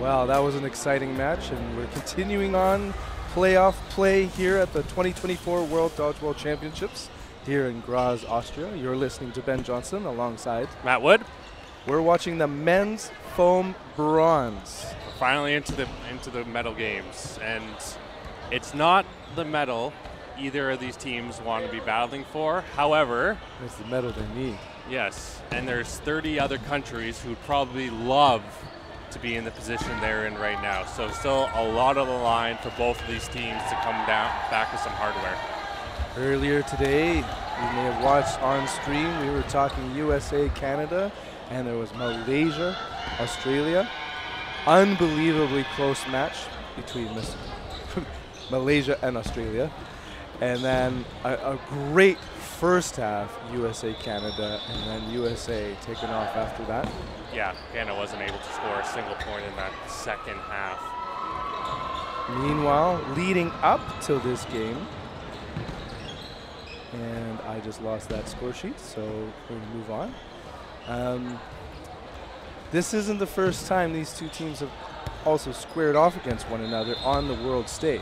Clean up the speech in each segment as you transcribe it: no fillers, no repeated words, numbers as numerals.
Well, that was an exciting match, and we're continuing on playoff play here at the 2024 World Dodgeball Championships here in Graz, Austria. You're listening to Ben Johnson alongside Matt Wood. We're watching the men's foam bronze. We're finally into the medal games, and it's not the medal either of these teams want to be battling for. However, it's the medal they need. Yes, and there's 30 other countries who would probably love to be in the position they're in right now. So still a lot on the line for both of these teams to come back with some hardware. Earlier today, you may have watched on stream, we were talking USA, Canada, and there was Malaysia, Australia. Unbelievably close match between Malaysia and Australia. And then a great first half, USA, Canada, and then USA taking off after that. Yeah, Canada wasn't able to score a single point in that second half. Meanwhile, leading up to this game, and I just lost that score sheet, so we're going to move on. This isn't the first time these two teams have also squared off against one another on the world stage.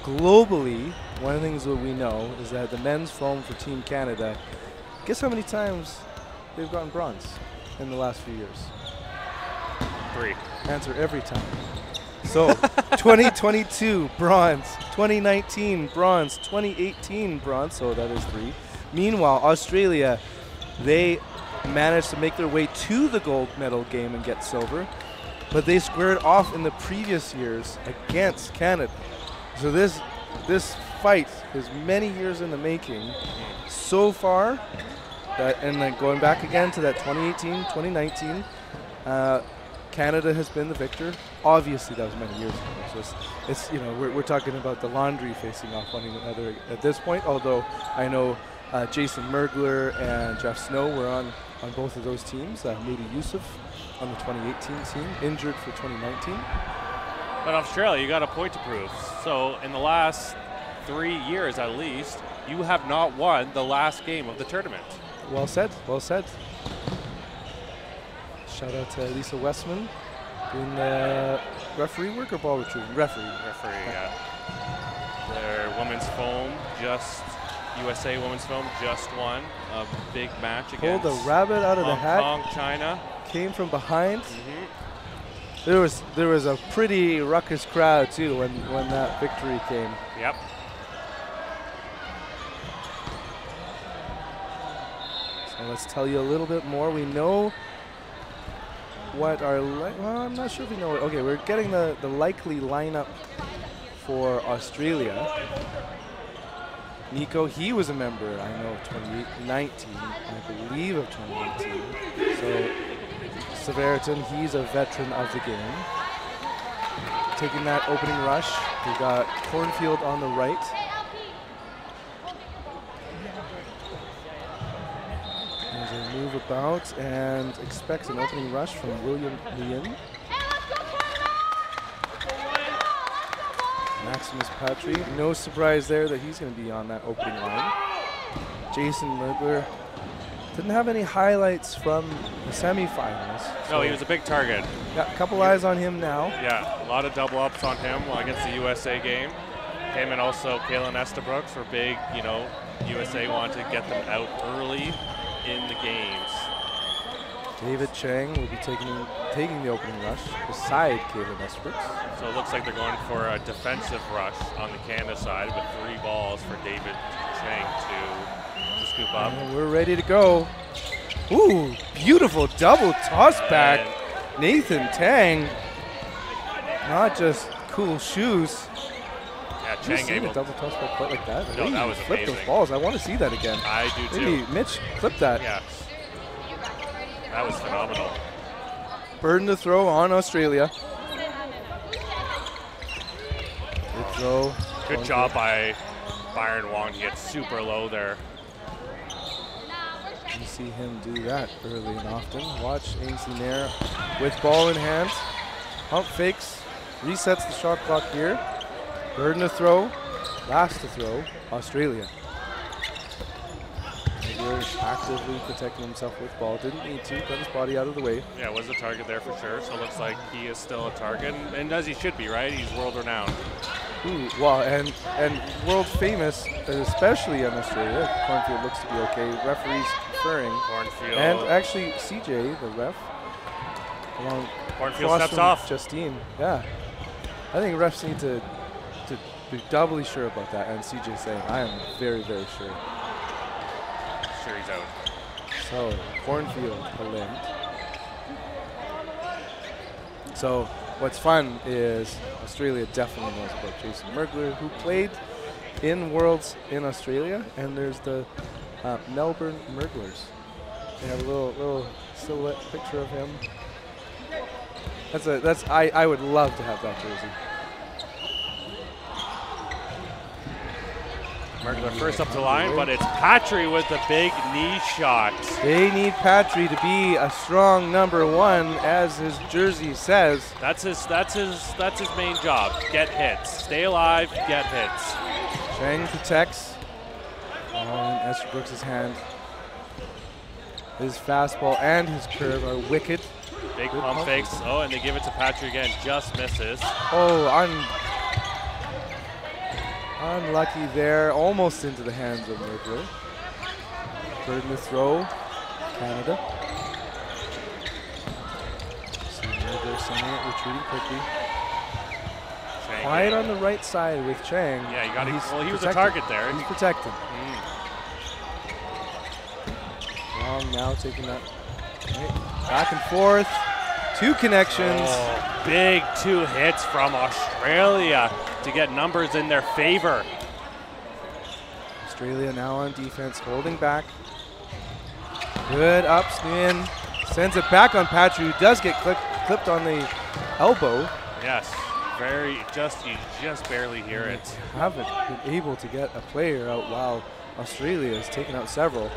Globally, one of the things that we know is that the men's foam for Team Canada, guess how many times they've gotten bronze in the last few years? 3. Answer every time. So 2022 bronze, 2019 bronze, 2018 bronze, so that is 3. Meanwhile, Australia, they managed to make their way to the gold medal game and get silver, but they squared off in the previous years against Canada. So this fight is many years in the making so far, and then going back again to that 2018, 2019, Canada has been the victor. Obviously, that was many years ago. So it's you know, we're talking about the laundry facing off one another at this point. Although I know Jason Mergler and Jeff Snow were on both of those teams. Moody Youssef on the 2018 team, injured for 2019. But Australia, you got a point to prove. So in the last 3 years at least, you have not won the last game of the tournament. Well said, well said. Shout out to Lisa Westman doing referee work or ball retrieving? Referee, yeah. Their women's foam USA women's foam just won a big match against pulled the rabbit out of the hat. Hong Kong, China. Came from behind. There was a pretty ruckus crowd too when that victory came. Yep. So let's tell you a little bit more. We know what well, I'm not sure if we know it. Okay, we're getting the likely lineup for Australia. Nico, he was a member, I know, of 2019, I believe of 2018. So Severiton, he's a veteran of the game. Taking that opening rush, we got Cornfield on the right. As they move about and expect an opening rush from William Lien. Maximus Patry, no surprise there that he's going to be on that opening line. Jason Mergler didn't have any highlights from the semifinals. No, he was a big target. Got a couple eyes on him now. Yeah, a lot of double ups on him against the USA game. Him and also Kalen Estabrooks were big, USA wanted to get them out early in the games. David Chang will be taking the opening rush beside Kalen Estabrooks. So it looks like they're going for a defensive rush on the Canada side with 3 balls for David Chang to scoop up. And we're ready to go. Ooh, beautiful double toss back. Nathan Tang, not just cool shoes. Yeah, Chang Chang seen able a double toss back quite like that. No, that was flip amazing. Those balls. I want to see that again. I do too. Maybe Mitch, clip that. Yeah, that was phenomenal. Burden to throw on Australia. Good throw. Good job by Byron Wong. He gets super low there. You see him do that early and often. Watch Ainsley Nair with ball in hand. Pump fakes, resets the shot clock here. Burden to throw, last to throw, Australia. here, actively protecting himself with ball. Didn't need to, got his body out of the way. Yeah, was a target there for sure. So it looks like he is still a target, and as he should be, right? He's world renowned. Ooh, well, and world famous, especially in Australia. Cornfield looks to be okay. Referees conferring. Cornfield. And actually, CJ, the ref, along Cornfield across steps from off. Justine. Yeah, I think refs need to be doubly sure about that. And CJ saying, I am very, very sure. Sure, he's out. So, Cornfield, a limb. So, what's fun is Australia definitely knows about Jason Mergler, who played in Worlds in Australia, and there's the Melbourne Merglers. They have a little silhouette picture of him. I would love to have that jersey. Mergler first up to line, but it's Patry with the big knee shot. They need Patry to be a strong number one, as his jersey says. That's his main job. Get hits. Stay alive, get hits. Chang protects on Estabrook's hand. His fastball and his curve are wicked. Big pump fakes. Oh, and they give it to Patry again. Just misses. Oh, unlucky there. Almost into the hands of Mergler. Bird in the throw. Canada. See Mergler sending it, retreating quickly. Chang. Quiet on the right side with Chang. Yeah, you got it. Well, he was protected. a target there. He's protected. Long now taking that right. Back and forth. Two connections. Oh, big two hits from Australia to get numbers in their favor. Australia now on defense, holding back. Good up spin. Sends it back on Patry, who does get clipped on the elbow. Yes, you just barely hear it. Haven't been able to get a player out while Australia has taken out several.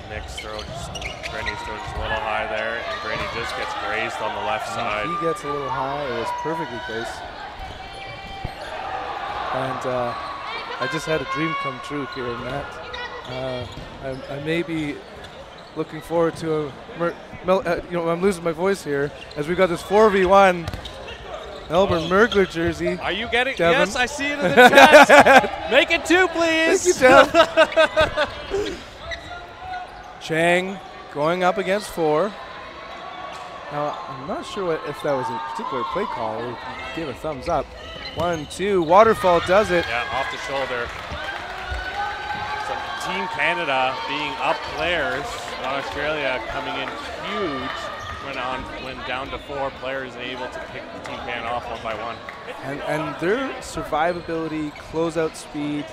Nick's throw, Grenny's throw just a little high there, and Grenny just gets grazed on the left side. He gets a little high. It was perfectly placed. And I just had a dream come true here, Matt. I may be looking forward to I'm losing my voice here as we got this 4v1 Melbourne Mergler jersey. Are you getting? Devin. Yes, I see it in the chat. Make it two, please. Thank you, Dev. Chang going up against 4. Now, I'm not sure if that was a particular play call or give a thumbs up. 1, 2, Waterfall does it. Yeah, off the shoulder. So Team Canada being up players, Australia coming in huge when down to 4 players and able to pick Team Canada off one by one. And their survivability, closeout speed,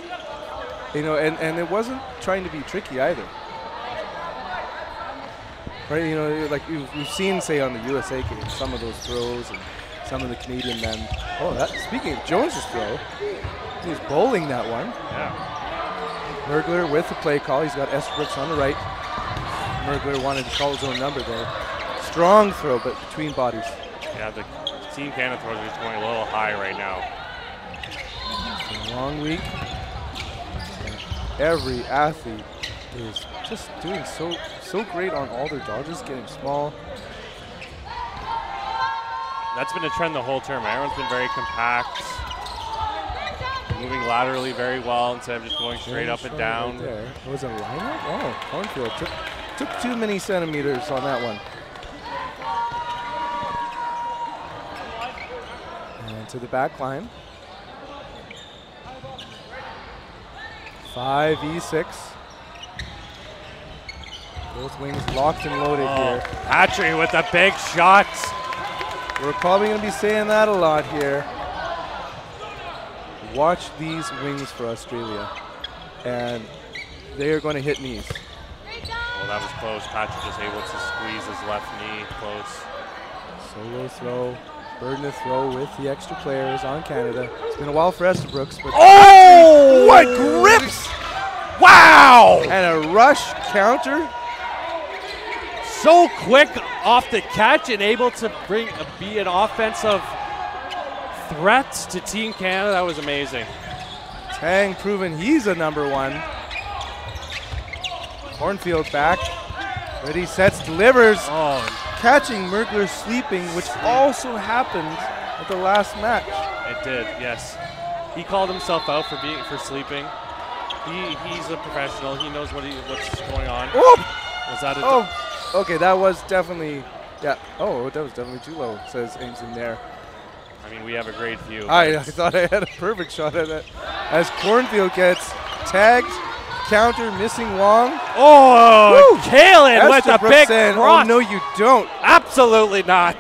and it wasn't trying to be tricky either. Right, like we've seen, say, on the USA game, some of those throws and some of the Canadian men. Oh, speaking of Jones's throw, he was bowling that one. Yeah. Mergler with the play call. He's got Estabrooks on the right. Mergler wanted to call his own number there. Strong throw, but between bodies. Yeah, the Team Canada throws are just going a little high right now. It's been a long week. Every athlete is just doing so great on all their dodges, getting small. That's been a trend the whole term. Everyone's been very compact, moving laterally very well instead of just going straight up and down. Right there. Was it a lineup? Oh, Cornfield took too many centimeters on that one. And to the back line. 5v6. Both wings locked and loaded here. Patry with a big shot. We're probably going to be saying that a lot here. Watch these wings for Australia. And they are going to hit knees. Well, that was close. Patry just able to squeeze his left knee close. Solo throw. Bird in the throw with the extra players on Canada. It's been a while for Estabrooks, but oh! What grips! Wow! And a rush counter. So quick off the catch and able to be an offensive threat to Team Canada. That was amazing. Tang proving he's a number one. Cornfield back. Ready, sets, delivers. Oh, Catching Merkler sleeping, which also happened at the last match. it did, yes. He called himself out for sleeping. He's a professional. He knows what's going on. Oh! Was that Okay, that was definitely, yeah. Oh, that was definitely too low, says Ames in there. I mean, we have a great view. I thought I had a perfect shot at it. As Cornfield gets tagged, counter, missing Wong. Oh, Kalen with a big saying, cross. oh, no, you don't. Absolutely not.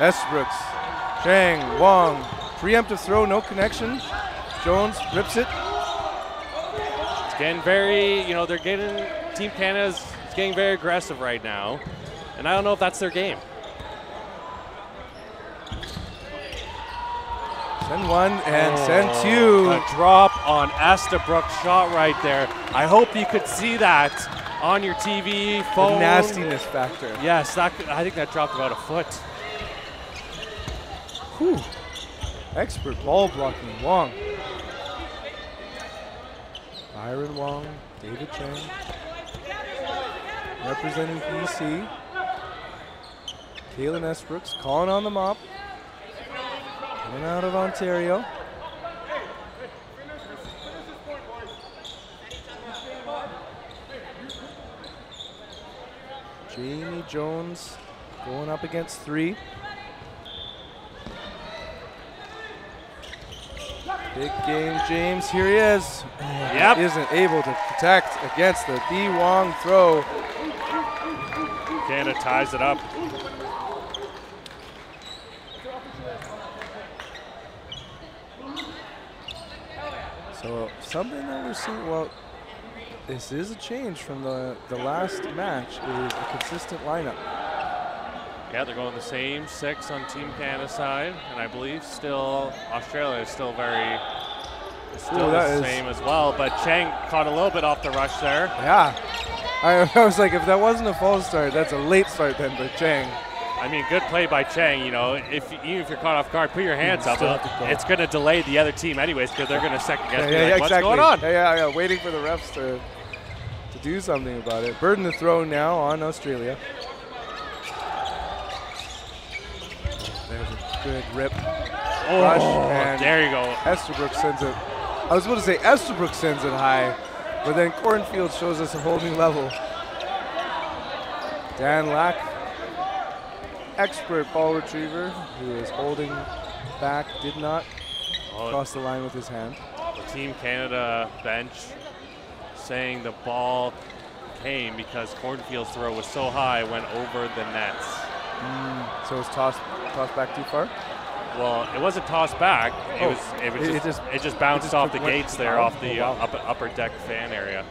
Estabrooks, Chang, Wong, preemptive throw, no connection. Jones rips it. It's getting very, they're getting, Team Canada's getting very aggressive right now. And I don't know if that's their game. Send one and send two. A drop on Estabrooks' shot right there. I hope you could see that on your TV, phone. The nastiness factor. Yes, I think that dropped about a foot. Whew. Expert ball blocking, Wong. Byron Wong, David Chang. Representing BC. Kalen Estabrooks calling on the mop. Coming out of Ontario. Jamie Jones going up against 3. Big game, James. Here he is. Yep. Isn't able to protect against the B. Wong throw. Canada ties it up. So something that we're seeing, well, this is a change from the last match, is a consistent lineup. Yeah, they're going the same 6 on Team Canada side, and I believe still Australia is still the same as well. But Chang caught a little bit off the rush there. Yeah, I was like, if that wasn't a false start, that's a late start then for Chang. I mean, good play by Chang. Even if you're caught off guard, put your hands up. It's going to delay the other team anyways because they're going to second guess. What's exactly. going on? Yeah, waiting for the refs to do something about it. Burden the throw now on Australia. There's a good rip. Rush, and there you go. Estabrooks sends it. I was about to say Estabrooks sends it high, but then Cornfield shows us a whole new level. Dan Lack, expert ball retriever, who is holding back, did not cross the line with his hand. The Team Canada bench saying the ball came because Cornfield's throw was so high, went over the nets. So it's tossed back too far? Well, it wasn't tossed back. It just bounced off the gates there, off the upper deck fan area.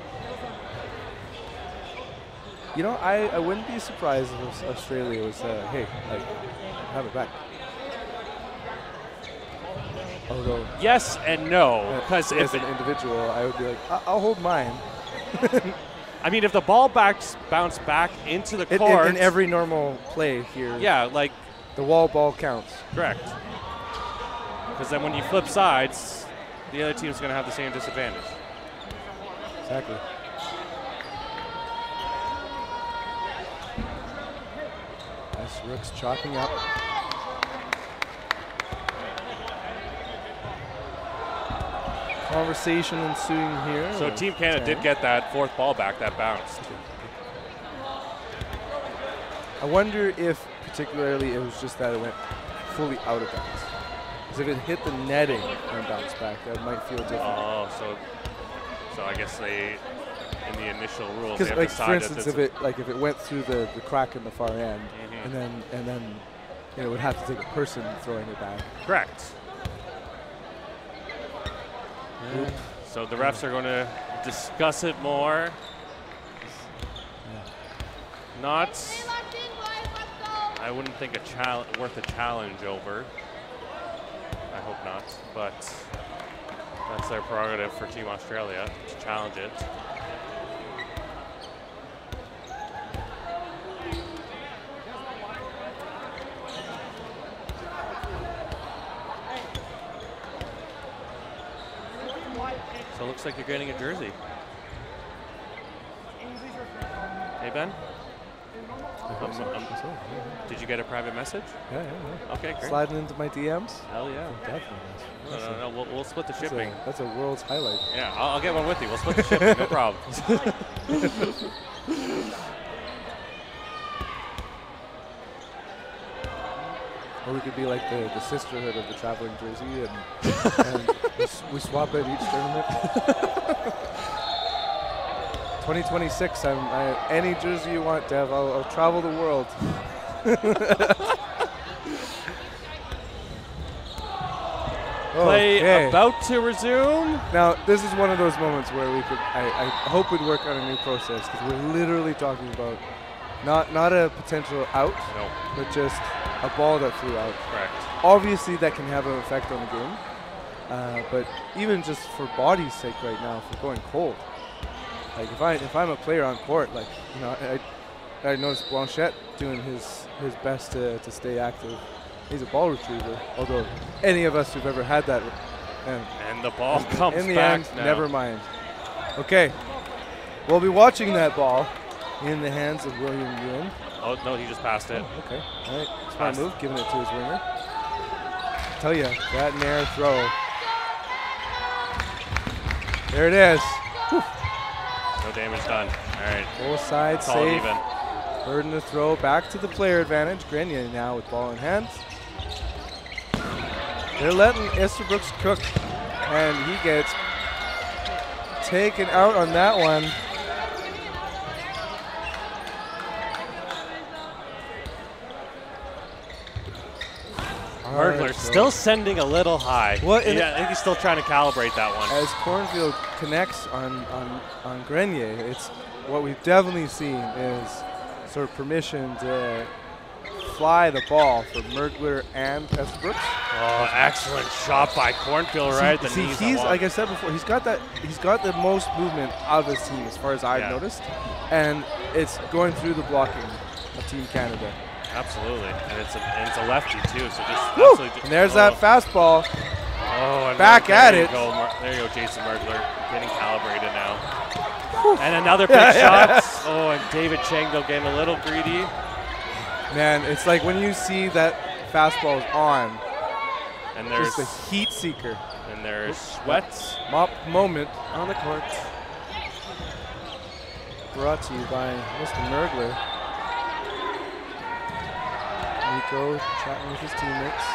I wouldn't be surprised if Australia was, hey, have it back. Although, yes and no, because as an individual, I would be like, I'll hold mine. I mean, if the ball bounced back into the court. In every normal play here. Yeah, like. The wall ball counts. Correct. Because then when you flip sides, the other team's going to have the same disadvantage. Exactly. Nice Rooks chalking up. Conversation ensuing here. So Team Canada did get that 4th ball back that bounced. I wonder if particularly it was just that it went fully out of bounds. Because if it hit the netting and bounced back, that might feel different. Oh, so I guess they, in the initial rules, because like for instance, if it went through the crack in the far end, and then it would have to take a person throwing it back. Correct. Yeah. So the refs are going to discuss it more. Not. I wouldn't think worth a challenge over. I hope not, but that's their prerogative for Team Australia to challenge it. So it looks like you're getting a jersey. Ben? I hope so. Yeah. Did you get a private message? Yeah, yeah. Okay, great. Sliding into my DMs? Hell yeah. Definitely. No. We'll split the shipping. That's a world's highlight. Yeah, I'll get one with you. We'll split the shipping. No problem. Or we could be like the sisterhood of the traveling jersey, and we swap at each tournament. 2026, any jersey you want, Dev. I'll travel the world. Play about to resume. Now, this is one of those moments where we could, I hope we'd work on a new process, because we're literally talking about not a potential out, no, but just a ball that flew out. Correct. Obviously, that can have an effect on the game, but even just for body's sake right now, if we're going cold, like if I'm a player on court, like, you know, I noticed Blanchette doing his best to stay active. He's a ball retriever, although any of us who've ever had that, and the ball comes in the back end, now. never mind. Okay, we'll be watching that ball in the hands of William Ewan. Oh no, he just passed it. Oh, okay, all right, smart move, giving it to his winger. Tell you, that nair throw. There it is. Whew. No damage done. All right. Both sides Call it safe. even. Burden to throw back to the player advantage. Grenier now with ball in hand. They're letting Esterbrooks cook, and he gets taken out on that one. Mergler still sending a little high. Well, yeah, I think he's still trying to calibrate that one. As Cornfield connects on Grenier, it's what we've definitely seen is sort of permission to fly the ball for Mergler and Esterbrooks. Oh, excellent shot by Cornfield right at the knees. He's, like I said before, he's got the most movement of his team as far as I've noticed, and it's going through the blocking of Team Canada. Absolutely, and it's a lefty too. So just absolutely. And there's that fastball. Oh, and back at it. There you go, Jason Mergler, getting calibrated now. Whew. And another big shot. Oh, and David Chengdo getting a little greedy. Man, it's like when you see that fastball is on, and there's just a heat seeker. And there's sweats mop moment on the court. Brought to you by Mr. Mergler. Nico chatting with his teammates.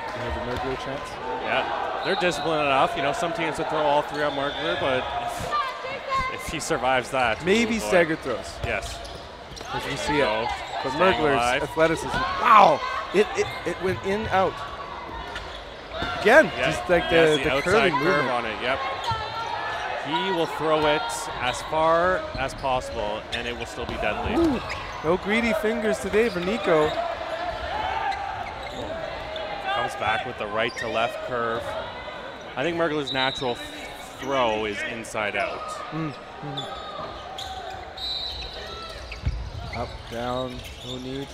You have the Mergler chance? Yeah, they're disciplined enough. You know, some teams would throw all three on Mergler, but if he survives that. Maybe staggered throws. Yes. As we see it. But Mergler's athleticism. Wow! It went in, out. Again, just like the outside curving curve on it, yep. He will throw it as far as possible, and it will still be deadly. Ooh, no greedy fingers today for Nico. Comes back with the right to left curve. I think Mergler's natural throw is inside out. Up, down, no need.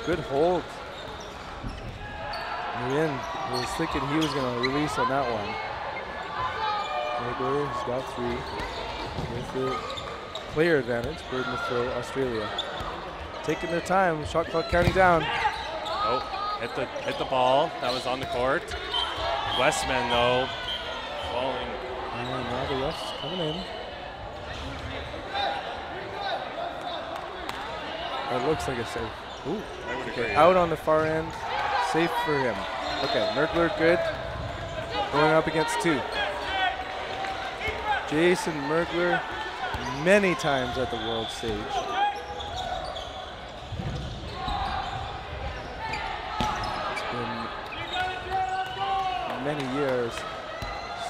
Good hold. Nguyen was thinking he was going to release on that one. Mergler has got three with the player advantage. Burden to throw Australia. Taking their time, shot clock counting down. Oh, hit the ball. That was on the court. Westman though, falling. And now the ref's coming in. That looks like a safe. Ooh, okay, out on the far end. Safe for him. Okay, Mergler good. Going up against two. Jason Mergler, many times at the world stage. It's been many years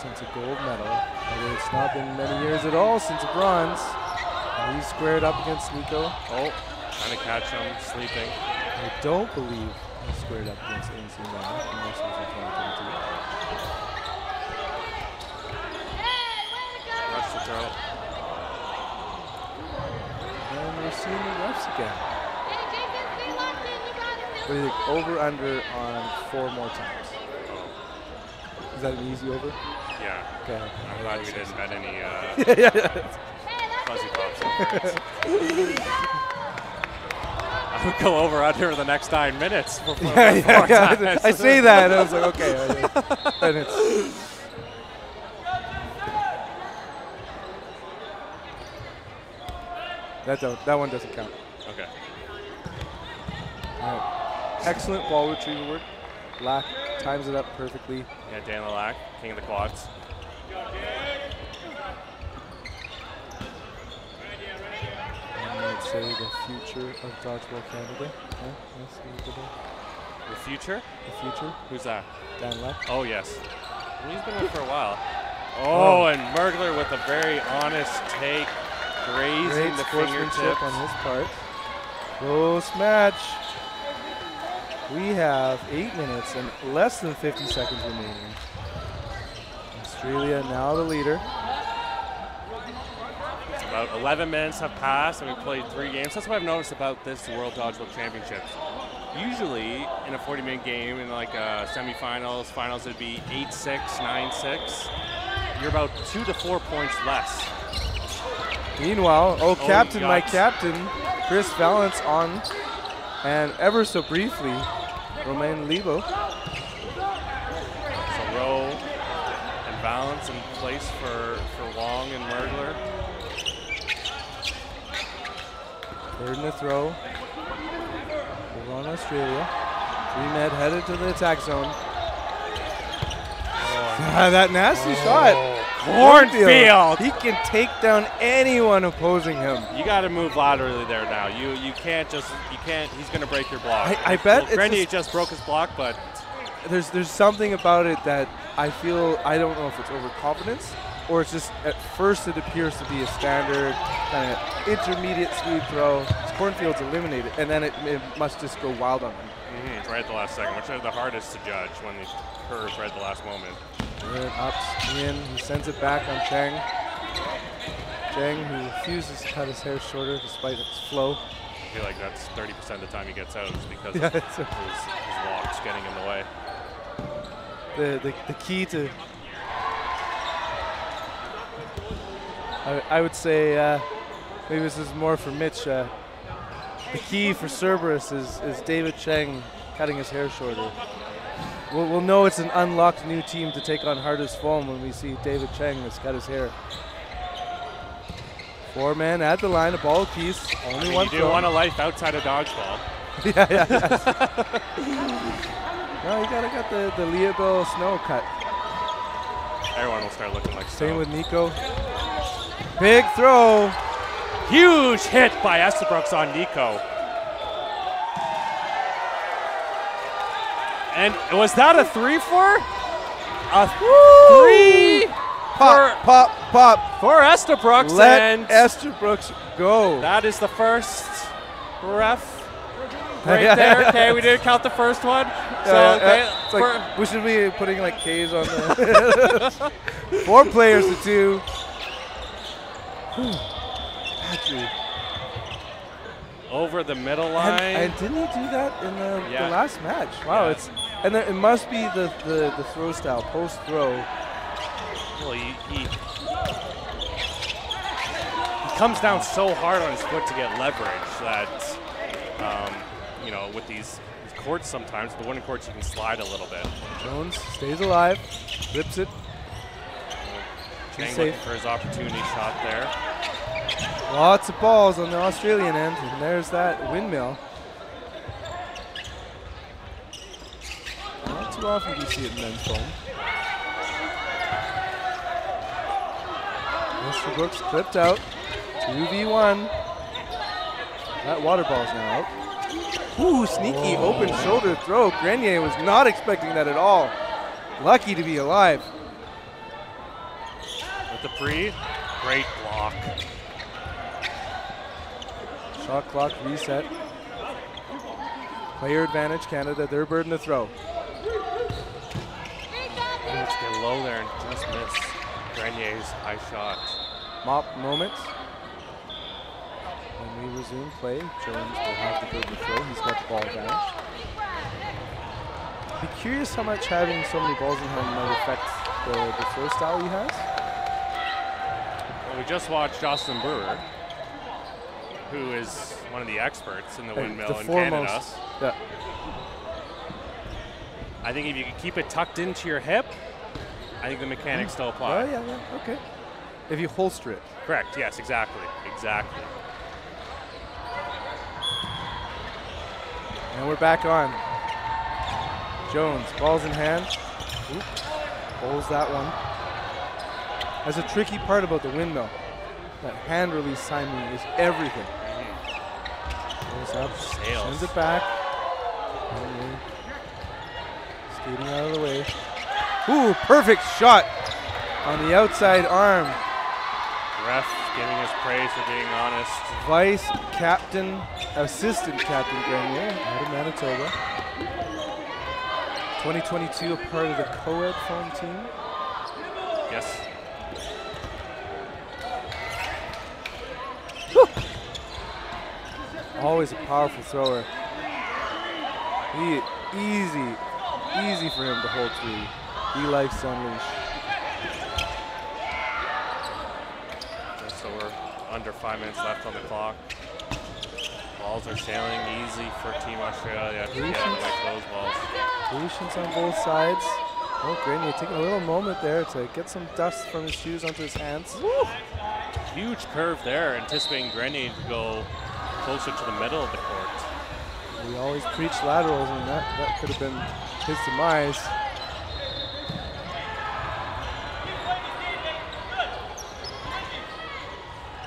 since a gold medal. And it's not been many years at all since a bronze. He's squared up against Nico. Oh, trying to catch him sleeping. I don't believe he squared up against AC now, unless it was in 2022. Rush the throw. And we're seeing the refs again. What do you think? Over, under on 4 more times. Is that an easy over? Yeah. Okay. I'm glad we didn't bet any fuzzy pops over it. I would go over under the next 9 minutes. Yeah. I say that, and I was like, okay. And it's that one doesn't count. Okay. All right. Excellent ball retrieval work. Lack times it up perfectly. Yeah, Dan Lack, king of the quads. I'd say the future of Dodgeball Canada. The future? The future. Who's that? Dan Lack. Oh, yes. Well, he's been with for a while. Oh, and Mergler with a very honest take, grazing Great the sportsmanship fingertips. on his part. Close match. We have 8 minutes and less than 50 seconds remaining. Australia now the leader. About 11 minutes have passed, and we played 3 games. That's what I've noticed about this World Dodgeball Championships. Usually, in a 40-minute game, in like semifinals, finals, it'd be 8-6, 9-6. You're about 2 to 4 points less. Meanwhile, captain, my captain, Chris Valance on, and ever so briefly, Romain Lebo. So Rowe and Valance in place for Wong and Mergler. Third in the throw. Over on Australia. 3-med headed to the attack zone. That nasty shot. Cornfield. He can take down anyone opposing him. You got to move laterally there now. You can't just He's going to break your block. I bet it's Grenier just broke his block, but there's something about it that I feel, I don't know if it's overconfidence or it's just at first it appears to be a standard kind of intermediate speed throw. Cornfield's eliminated, and then it must just go wild on him. Right at the last second, which are the hardest to judge when they curve right at the last moment. Good ups in, he sends it back on Cheng. Cheng, who refuses to cut his hair shorter despite its flow. I feel like that's 30% of the time he gets out is because of his locks getting in the way. The key to, I would say, maybe this is more for Mitch. The key for Cerberus is David Cheng cutting his hair shorter. We'll know it's an unlocked new team to take on hardest foam when we see David Cheng has cut his hair. 4-man at the line, a ball apiece, only one throw. You do want a life outside of dodgeball. Yeah. No, you gotta get the Leobill snow cut. Everyone will start looking like Same Snow. with Nico. Big throw. Huge hit by Estabrooks on Nico. And was that a 3-4? A 3 Pop for Estabrooks. Let Estabrooks go. That is the first ref right there. Okay, we didn't count the first one. So it's like, we should be putting like K's on the 4 players to 2. Over the middle line. And didn't he do that in the last match? Wow, Yeah. And it must be the throw style, post throw. Well, he comes down so hard on his foot to get leverage that, with these courts sometimes, the wooden courts you can slide a little bit. Jones stays alive, rips it. Chang looking for his opportunity shot there. Lots of balls on the Australian end, and there's that windmill. Not too often do you see it in men's foam. Mr. Brooks clipped out. 2v1. That water ball's now out. Ooh, sneaky open shoulder throw. Grenier was not expecting that at all. Lucky to be alive. With the pre, great block. Shot clock reset. Player advantage, Canada. Their burden to throw. Let's get low there and just miss Grenier's high shot. Mop moment. When we resume play, Jones will have to go to throw. He's got the ball advantage. Be curious how much having so many balls in hand might affect the throw style he has. Well, we just watched Jocelyn Brewer, who is one of the experts in the windmill in Canada. Yeah. I think if you can keep it tucked into your hip, I think the mechanics still apply. Oh, yeah, okay. If you holster it. Correct, yes, exactly. Exactly. And we're back on. Jones, balls in hand. Oop, bowls that one. That's a tricky part about the windmill. That hand release timing is everything. Goes up, sends it back. Skating out of the way. Ooh, perfect shot on the outside arm. Ref giving us praise for being honest. Vice captain, assistant captain Grenier out of Manitoba. 2022, a part of the co-ed foam team. Yes. Whew. Always a powerful thrower. Easy for him to hold three. He likes to unleash. So we're under 5 minutes left on the clock. Balls are sailing easy for Team Australia to get out of those balls. Patience on both sides. Oh, Grenier taking a little moment there to get some dust from his shoes onto his hands. Woo! Huge curve there, anticipating Grenier to go closer to the middle of the court. We always preach laterals, and that could have been his demise.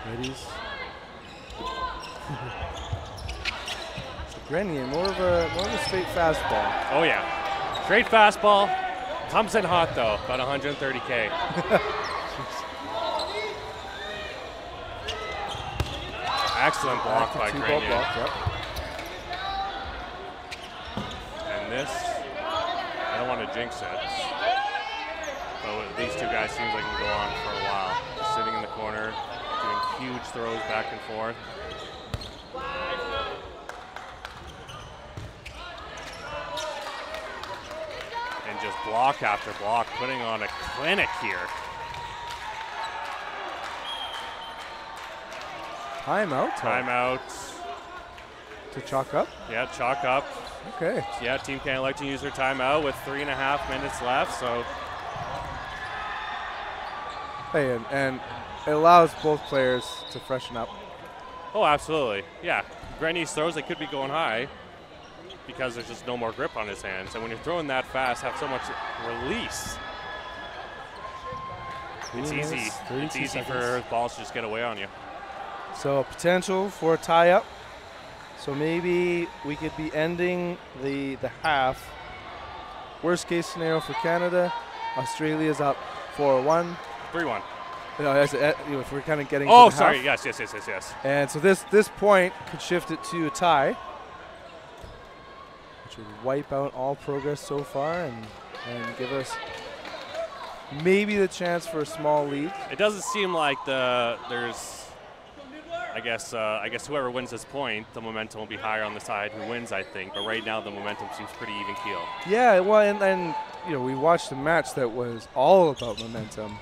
Readies. So Grenier, more of a straight fastball. Oh yeah, straight fastball. Comes in hot though, about 130K. Excellent block by Grenier. Yep. And this, I don't want to jinx it. But these two guys seems like they can go on for a while. Just sitting in the corner, doing huge throws back and forth. And just block after block, putting on a clinic here. Timeout. Timeout. To chalk up? Yeah, chalk up. Okay. Yeah, Team Canada like to use their timeout with 3.5 minutes left, so. Hey, and it allows both players to freshen up. Oh, absolutely. Yeah, Grenier's throws, they could be going high because there's just no more grip on his hands. And when you're throwing that fast, have so much release, it's easy for balls to just get away on you. So potential for a tie-up. So maybe we could be ending the half. Worst case scenario for Canada, Australia's up 4-1. 3-1. No, if we're kind of getting. Oh, to the sorry. half. Yes. And so this point could shift it to a tie, which would wipe out all progress so far and give us maybe the chance for a small lead. It doesn't seem like there's. I guess whoever wins this point, the momentum will be higher on the side who wins, I think. But right now, the momentum seems pretty even keel. Yeah, well, and we watched a match that was all about momentum.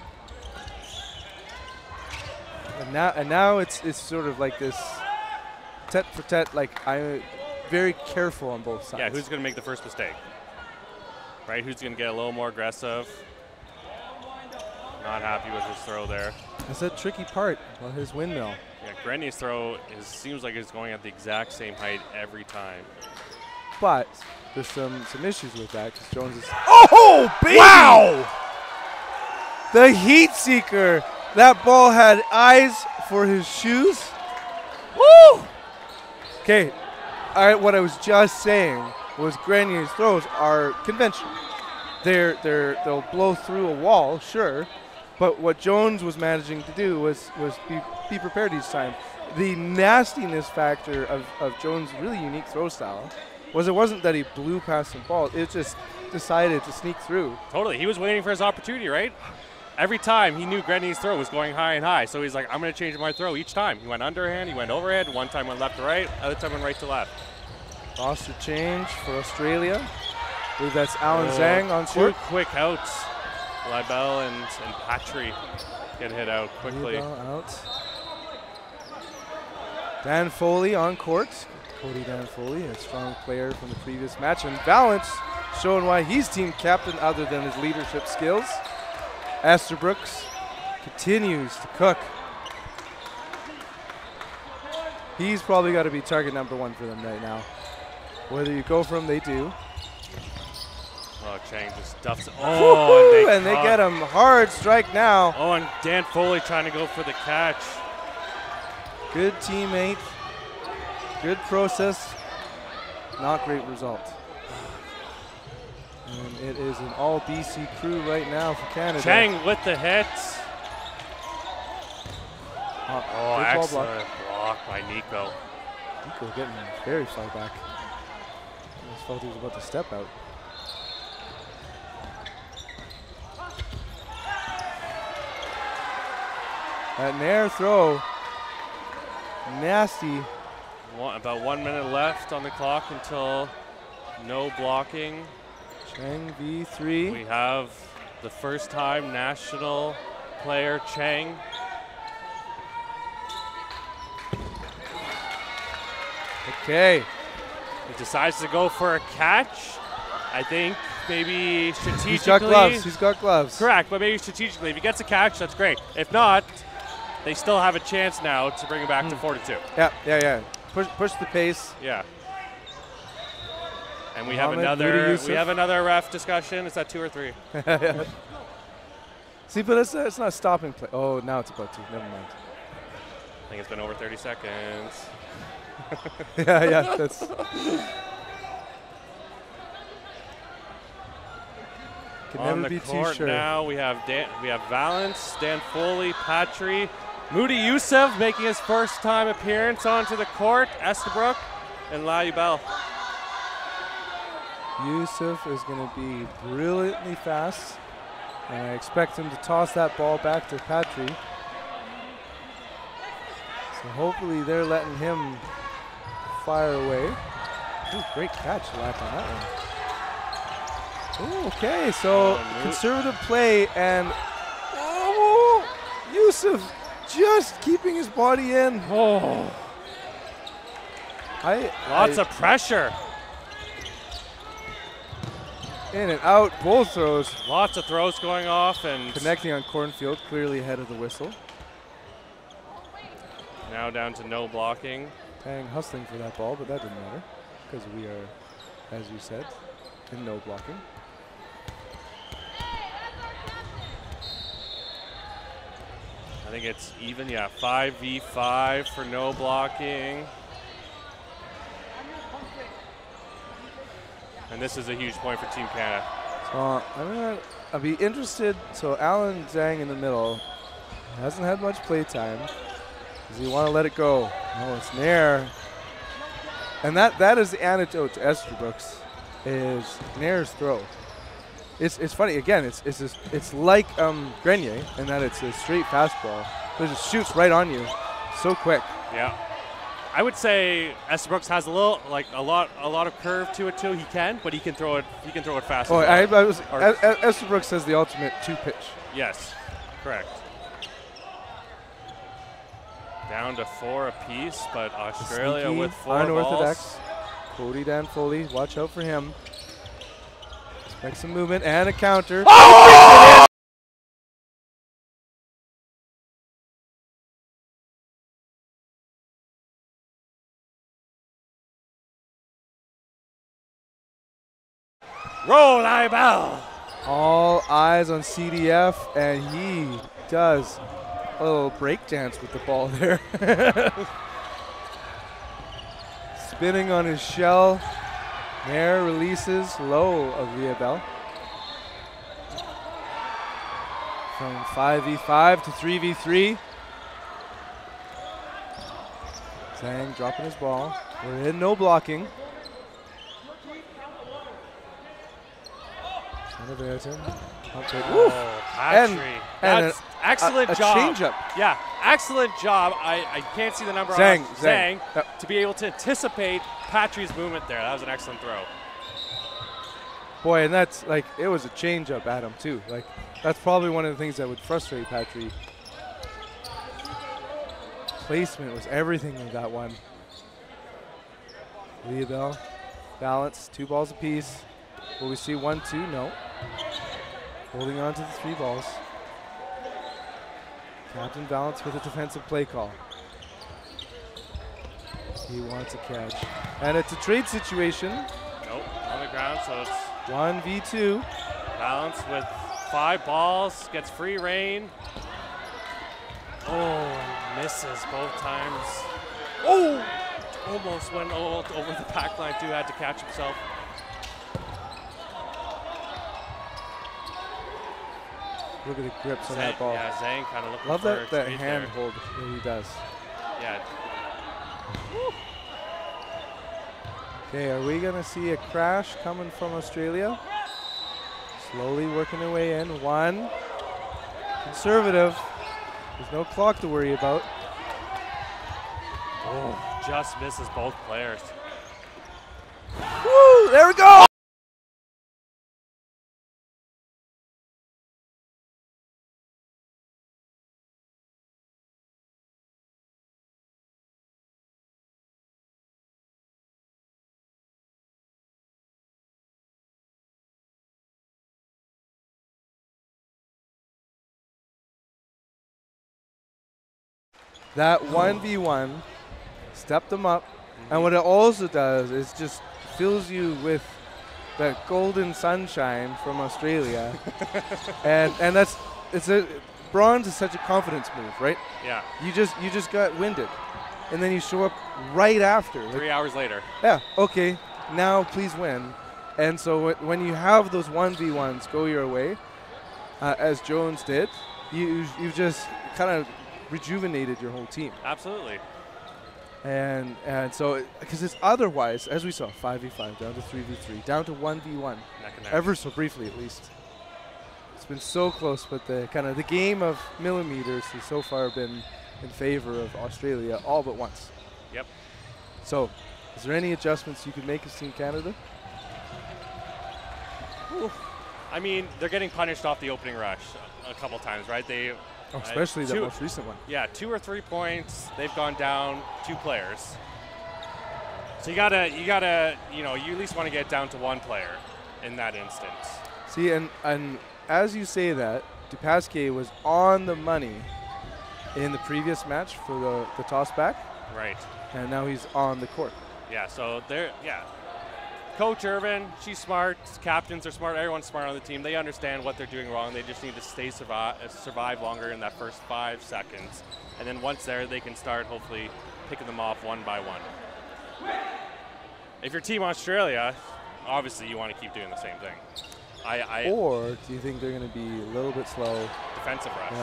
And now it's sort of like this tet for tet. Like, I'm very careful on both sides. Yeah, who's going to make the first mistake? Right? Who's going to get a little more aggressive? Not happy with his throw there. That's a tricky part on his windmill. Yeah, Grenier's throw seems like it's going at the exact same height every time. But there's some issues with that because Jones is. Oh, baby! Wow! The heat seeker. That ball had eyes for his shoes. Woo! Okay. All right. What I was just saying was Grenier's throws are conventional. They'll blow through a wall, sure. But what Jones was managing to do was be prepared each time. The nastiness factor of Jones' really unique throw style it wasn't that he blew past some balls. It just decided to sneak through. Totally. He was waiting for his opportunity, right? Every time he knew Grenier's throw was going high and high. So he's like, I'm going to change my throw each time. He went underhand, he went overhead. One time went left to right, other time went right to left. Roster change for Australia. believe that's Alan Zhang on two court. quick outs. Leibel and Patry get hit out quickly. Leibel out. Dan Foley on court. Cody Dan Foley, a strong player from the previous match. And Valance showing why he's team captain other than his leadership skills. Estabrooks continues to cook. He's probably got to be target number 1 for them right now. Whether you go for him, they do. Oh, Chang just duffs it. Oh, and they get him hard strike now. Oh, and Dan Foley trying to go for the catch. Good teammate. Good process. Not great result. And it is an all BC crew right now for Canada. Chang with the hits. Oh, excellent block by Nico. Nico getting very far back. I almost felt he was about to step out. That Nair throw. Nasty. About 1 minute left on the clock until no blocking. Chang V3. We have the first time national player Chang. Okay. He decides to go for a catch. I think maybe strategically. He's got gloves. He's got gloves. Correct, but maybe strategically, if he gets a catch, that's great. If not, they still have a chance now to bring it back to 4-2. Yeah. Push the pace. Yeah. And we Mohamed have another ref discussion. Is that 2 or 3? See, but it's not a stopping play. Oh, now it's about to. Never mind. I think it's been over 30 seconds. yeah, that's. Can On never the be court too sure. now, we have Valance, Dan Foley, Patry, Moody Youssef making his first time appearance onto the court, Estabrook, and Laubel. Youssef is going to be brilliantly fast, and I expect him to toss that ball back to Patry. So hopefully they're letting him fire away. Ooh, great catch, Lack, on that one. Ooh, okay, so conservative play, and Youssef just keeping his body in. Oh, lots of pressure. In and out, both throws. Lots of throws going off and connecting on Cornfield, clearly ahead of the whistle. Now down to no blocking. Tang hustling for that ball, but that didn't matter because we are, as you said, in no blocking. I think it's even, 5v5 for no blocking. And this is a huge point for Team Canada. So I'll be interested. So Alan Zhang in the middle hasn't had much play time. Does he want to let it go? No, it's Nair. And that is the antidote to Estabrooks, is Nair's throw. It's funny, again, it's like Grenier in that it's a straight fastball, but it just shoots right on you so quick. Yeah. I would say Estabrooks has a lot of curve to it too. He can, but he can throw it fast. Oh, Estabrooks has the ultimate 2-pitch. Yes, correct. Down to 4 apiece, but Australia Sneaky, with 4 unorthodox. balls. Cody Dan Foley, watch out for him. Expect some movement and a counter. Oh! Roll Laubel. All eyes on CDF, and he does a little break dance with the ball there. Spinning on his shell. Nair releases low of Laubel. From 5v5 to 3v3. Zhang dropping his ball. We're in no blocking. Oh, Patry. That's excellent job. Change-up. Yeah, excellent job. I can't see the number Zhang, on Zhang. to be able to anticipate Patry's movement there. That was an excellent throw. Boy, and that's like, it was a change-up at him too. Like, that's probably one of the things that would frustrate Patry. Placement was everything in that one. Leabel, balance, 2 balls apiece. Will we see 1-2? No. Holding on to the 3 balls. Captain Balance with a defensive play call. He wants a catch. And it's a trade situation. Nope, on the ground, so it's 1v2. Balance with 5 balls, gets free reign. Oh, misses both times. Oh! Almost went over the back line too, had to catch himself. Look at the grips on that ball. Yeah, Zhang kind of looking Love for that hand hold that he does. Yeah. Okay, are we gonna see a crash coming from Australia? Slowly working their way in. 1. Conservative. There's no clock to worry about. Oh, just misses both players. Woo! There we go! That 1v1 stepped them up, and what it also does is just fills you with that golden sunshine from Australia, and bronze is such a confidence move, right? Yeah. You just got winded, and then you show up right after. 3 hours later. Yeah. Okay. Now please win, and so when you have those 1v1s go your way, as Jones did, you've just kind of rejuvenated your whole team. Absolutely. And so, because it's otherwise, as we saw, 5v5 down to 3v3, down to 1v1, Neck and neck. ever so briefly at least. It's been so close, but the game of millimeters has so far been in favor of Australia all but once. Yep. So, is there any adjustments you could make as Team Canada? Ooh. I mean, they're getting punished off the opening rush a couple times, right? Especially the most recent one. Yeah, 2 or 3 points. They've gone down 2 players. So you gotta, you at least want to get down to 1 player in that instance. See, and as you say that, Dupasquier was on the money in the previous match for the toss back. Right. And now he's on the court. Yeah, so Coach Irvin, she's smart. Captains are smart. Everyone's smart on the team. They understand what they're doing wrong. They just need to survive longer in that first 5 seconds. And then once there, they can start hopefully picking them off one by one. If you're Team Australia, obviously you want to keep doing the same thing. Or do you think they're going to be a little bit slow? Defensive rush.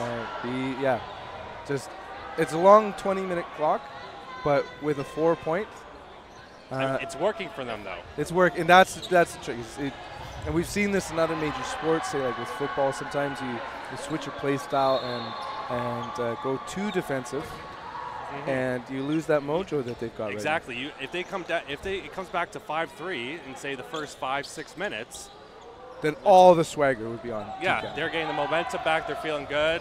It's a long 20-minute clock, but with a 4-point. It's working for them, though. It's work, and that's the trick. And we've seen this in other major sports, say like with football. Sometimes you switch your play style and go too defensive, and you lose that mojo that they've got. Exactly. If it comes back to 5-3 in say the first 5-6 minutes, then all the swagger would be on. Yeah, they're getting the momentum back. They're feeling good.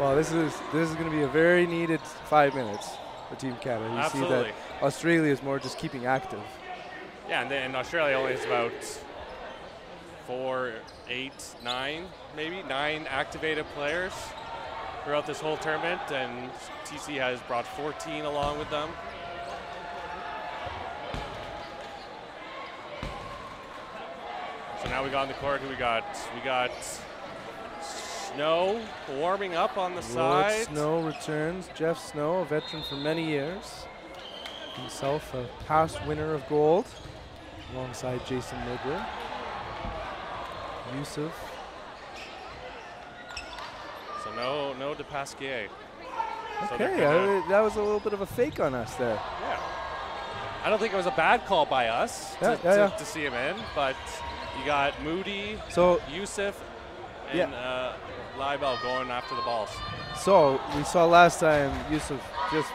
Well, this is going to be a very needed 5 minutes for Team Canada. You Absolutely. see that Australia is more just keeping active. Yeah, and then Australia only has about 4, 8, 9, maybe 9 activated players throughout this whole tournament, and TC has brought 14 along with them. So now we got on the court. Who we got? We got Snow warming up on the side. Snow returns. Jeff Snow, a veteran for many years. Himself a past winner of gold alongside Jason Midler. Yusuf. So no Dupasquier. Okay, that was a little bit of a fake on us there. Yeah. I don't think it was a bad call by us to see him in, but you got Moody, Yusuf, and Leibel going after the balls. So we saw last time Yusuf just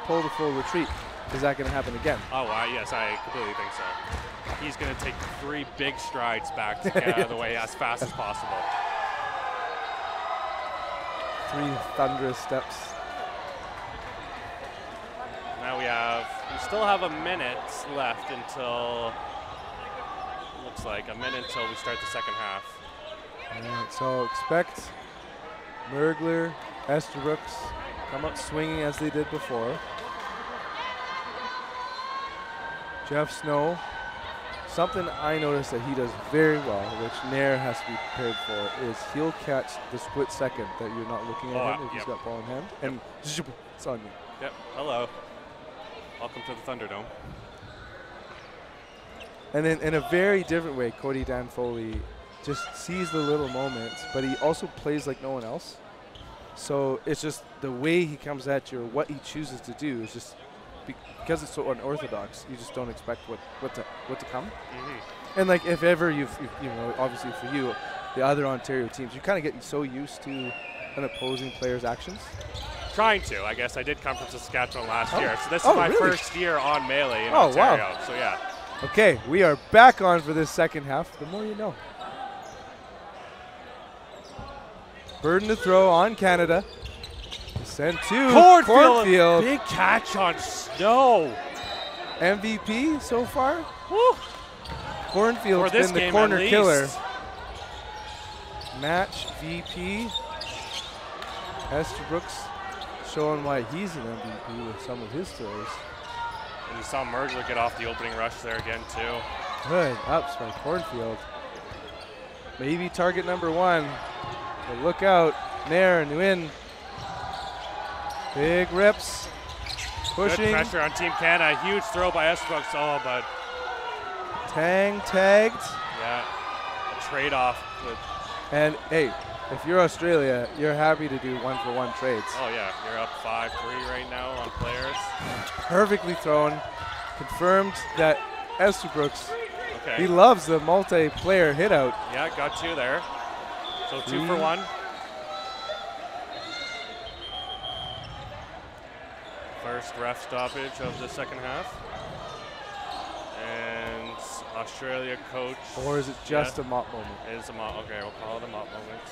pulled a full retreat. is that going to happen again? Oh, yes, I completely think so. He's going to take 3 big strides back to get out of the way as fast as possible. 3 thunderous steps. Now we still have a minute left until, looks like a minute until we start the second half. All right, so expect Mergler, Estabrooks come up swinging as they did before. Jeff Snow, something I noticed that he does very well, which Nair has to be prepared for, is he'll catch the split second that you're not looking at him if he's got ball in hand, and it's on you. Yep, hello. Welcome to the Thunderdome. And then in a very different way, Cody Dan Foley just sees the little moments, but he also plays like no one else. So it's just the way he comes at you or what he chooses to do is just because it's so unorthodox, you just don't expect what to come. Mm-hmm. And like if ever you know, obviously for you, the other Ontario teams, you kind of get so used to an opposing player's actions. Trying to, I guess. I did come from Saskatchewan last year, so this is my first year on Melee in Ontario. Wow. So yeah. Okay, we are back on for this second half. The more you know. Burden to throw on Canada. Send to Cornfield. Big catch on Snow. MVP so far. Woo. Cornfield's been the corner killer. Match VP. Estabrooks showing why he's an MVP with some of his throws. And you saw Mergler get off the opening rush there again too. Good ups by Cornfield. Maybe target number 1. But look out, Nair and Nguyen. Big rips, pushing. Good pressure on Team Canada. Huge throw by Estabrooks. Oh, but Tang tagged. Yeah, a trade-off. And hey, if you're Australia, you're happy to do 1-for-1 trades. Oh yeah, you're up 5-3 right now on players. Perfectly thrown. Confirmed that Estabrooks, he loves the multiplayer hit out. Yeah, got 2 there. So 2 for 1. First ref stoppage of the second half. And Australia coach. Or is it just a mop moment? It is a mop. Okay, we'll call it a mop moment.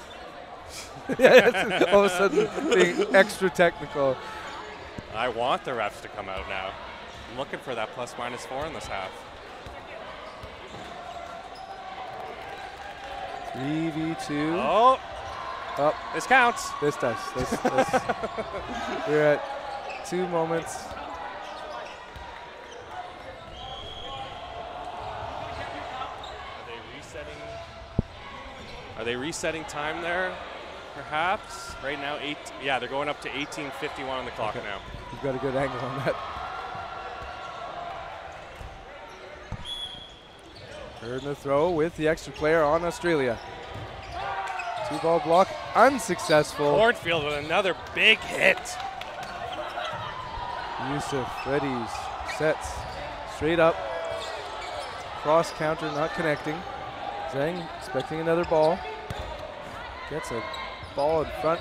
Yeah, all of a sudden being extra technical. I want the refs to come out now. I'm looking for that ±4 in this half. 3v2. Oh, this counts. This does. This. We're at 2 moments. Are they resetting time there? Perhaps. Right now, yeah, they're going up to 18:51 on the clock now. You've got a good angle on that. Third in the throw with the extra player on Australia. 2-ball block, unsuccessful. Cornfield with another big hit. Yusuf readies, sets, straight up. Cross counter, not connecting. Zhang expecting another ball. Gets a ball in front.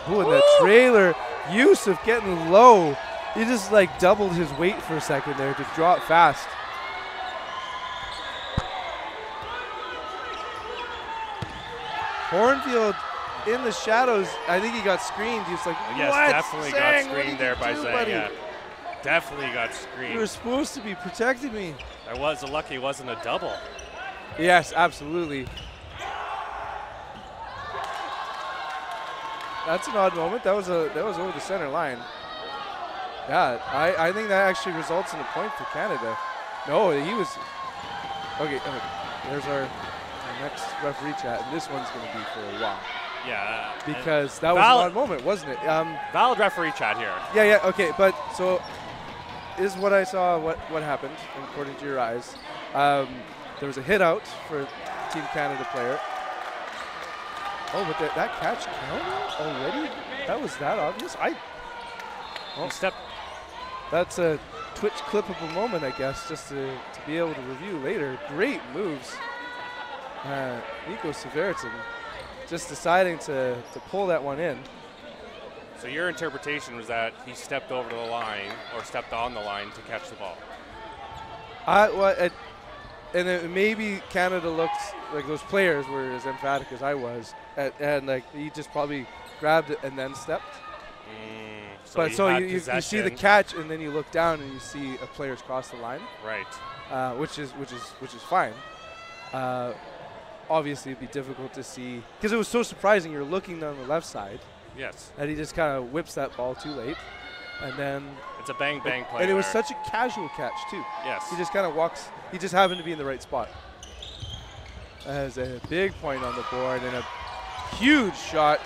Ooh, and the trailer. Yusuf getting low. He just like doubled his weight for a second there to draw it fast. Cornfield in the shadows. I think he got screened. He was like, yes, what? Definitely got screened there by Zhang. Yeah. Definitely got screened. You were supposed to be protecting me. I was lucky it wasn't a double. Yes, absolutely. That's an odd moment. That was over the center line. Yeah, I think that actually results in a point for Canada. No, he was. Okay, there's our next referee chat, and this one's going to be for a while. Yeah. Because that was an odd moment, wasn't it? Valid referee chat here. Yeah, okay, but so is what I saw what happened, according to your eyes. There was a hit out for Team Canada player. Oh, but that catch counted already? That was that obvious? That's a Twitch clippable moment, I guess, just to be able to review later. Great moves. Nico Severitin just deciding to pull that one in. So your interpretation was that he stepped over the line or stepped on the line to catch the ball. And then maybe Canada looked like those players were as emphatic as I was, and like he just probably grabbed it and then stepped. But so you see the catch, and then you look down and you see a player's cross the line. Right. Which is fine. Obviously, it'd be difficult to see because it was so surprising. You're looking down the left side. Yes. And he just kind of whips that ball too late, and then it's a bang play. And it was such a casual catch too. Yes. He just kind of walks. He just happened to be in the right spot. As a big point on the board and a huge shot.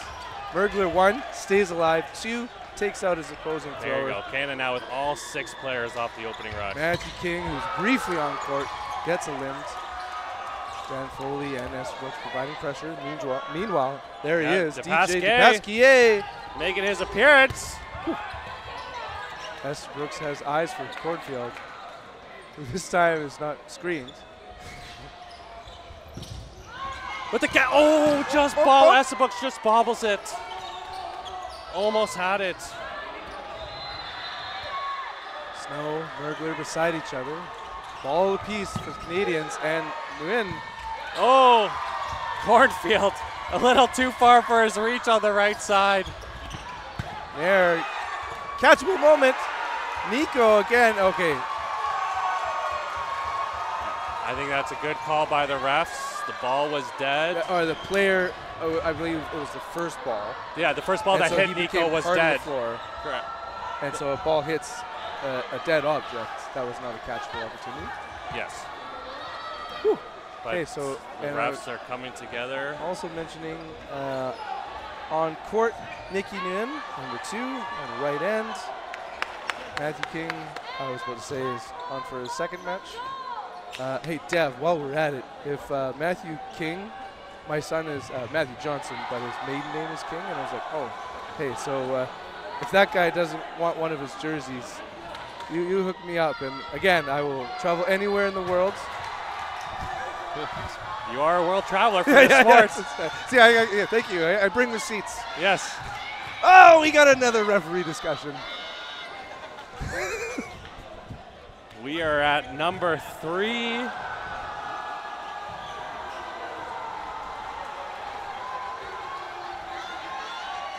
Mergler 1 stays alive. 2 takes out his opposing thrower. There you go. Canada now with all 6 players off the opening rush. Matthew King, who's briefly on court, gets a limbed. Dan Foley and S. Brooks providing pressure. Meanwhile, there he is. DJ DePasquier making his appearance. S. Brooks has eyes for Cornfield. This time it's not screened. With the S. Brooks just bobbles it. Almost had it. Snow, Mergler beside each other. Ball apiece for the Canadians and Nguyen. Oh, Cornfield a little too far for his reach on the right side. There, catchable moment. Nico again, okay. I think that's a good call by the refs. The ball was dead. Or the player, I believe it was the first ball. Yeah, the first ball that hit Nico was dead. Correct. And so a ball hits a dead object. That was not a catchable opportunity. Yes. Whew. Okay, so the refs are coming together. Also mentioning on court, Nikki Nguyen, number 2, on the right end. Matthew King, I was about to say, is on for his second match. Hey, Dev, while we're at it, if Matthew King, my son is Matthew Johnson, but his maiden name is King, and I was like, oh, hey, so if that guy doesn't want one of his jerseys, you hook me up, and again, I will travel anywhere in the world. You are a world traveler for this sport. See, thank you. I bring receipts. Yes. Oh, we got another referee discussion. We are at number 3.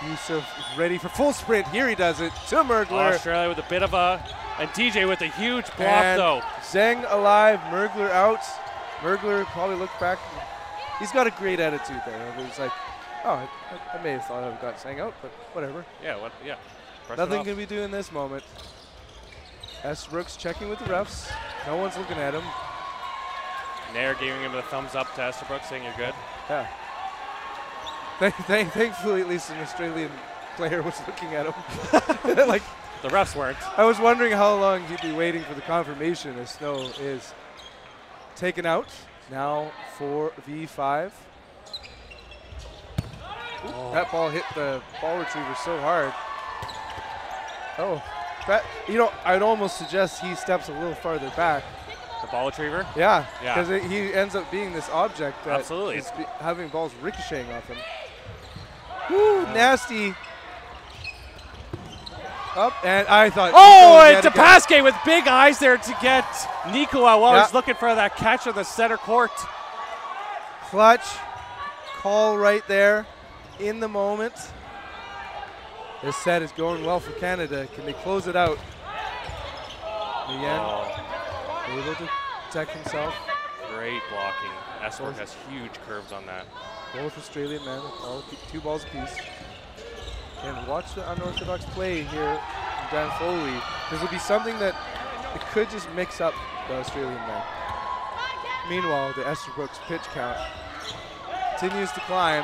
Yusuf ready for full sprint. Here he does it to Mergler. Australia with a bit of and DJ with a huge block though. Zheng alive, Mergler out. Mergler probably looked back. He's got a great attitude there. It was like, oh, I may have thought I got Zheng out, but whatever. Yeah, Nothing can we do in this moment. S. Brooks checking with the refs. No one's looking at him. Nair giving him a thumbs up to Estabrook, saying you're good. Yeah. Thankfully, at least an Australian player was looking at him. Like the refs weren't. I was wondering how long he'd be waiting for the confirmation as Snow is taken out. Now 4v5. That ball hit the ball retriever so hard. Oh, I'd almost suggest he steps a little farther back. The ball retriever? Yeah, because he ends up being this object that absolutely is having balls ricocheting off him. Woo, nasty. Up, and I thought. Oh, and DePasquier with big eyes there to get Nico out while he's looking for that catch on the center court. Clutch call right there in the moment. This set is going well for Canada. Can they close it out? Again, able to protect himself. Great blocking. Estabrook has huge curves on that. Both Australian men, 2 balls apiece. And watch the unorthodox play here from Dan Foley. This will be something that it could just mix up the Australian men. Meanwhile, the Estabrooks pitch count continues to climb.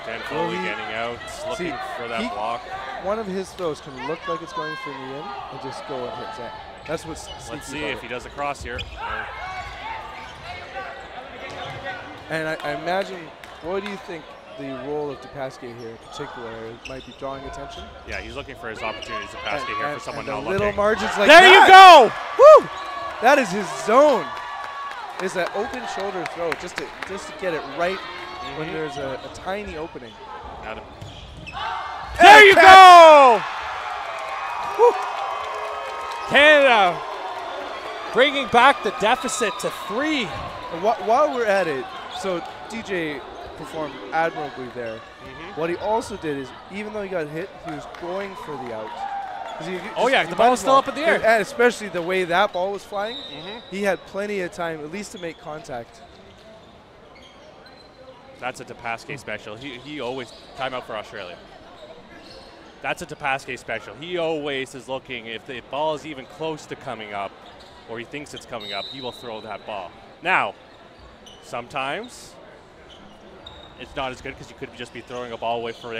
Dan Foley getting out, looking for that block. One of his throws can look like it's going for me in and just go and hit Zhang. That's what's sneaky. Let's see if he does a cross here. And I imagine, what do you think the role of DePasquier here in particular might be drawing attention? Yeah, he's looking for his opportunities. DePasquier here for someone not looking. Little margins like there that. You go! Woo! That is his zone. It's that open shoulder throw just to get it right when there's a tiny opening. There There you go! Woo. Canada bringing back the deficit to 3. And while we're at it, so DJ performed admirably there. What he also did is, even though he got hit, he was going for the out. The ball was still up in the air. And especially the way that ball was flying, he had plenty of time, at least to make contact. That's a DePasquet special. He always, timeout for Australia. That's a DePasquet special. He always is looking, if the ball is even close to coming up, or he thinks it's coming up, he will throw that ball. Now, sometimes it's not as good because you could just be throwing a ball away for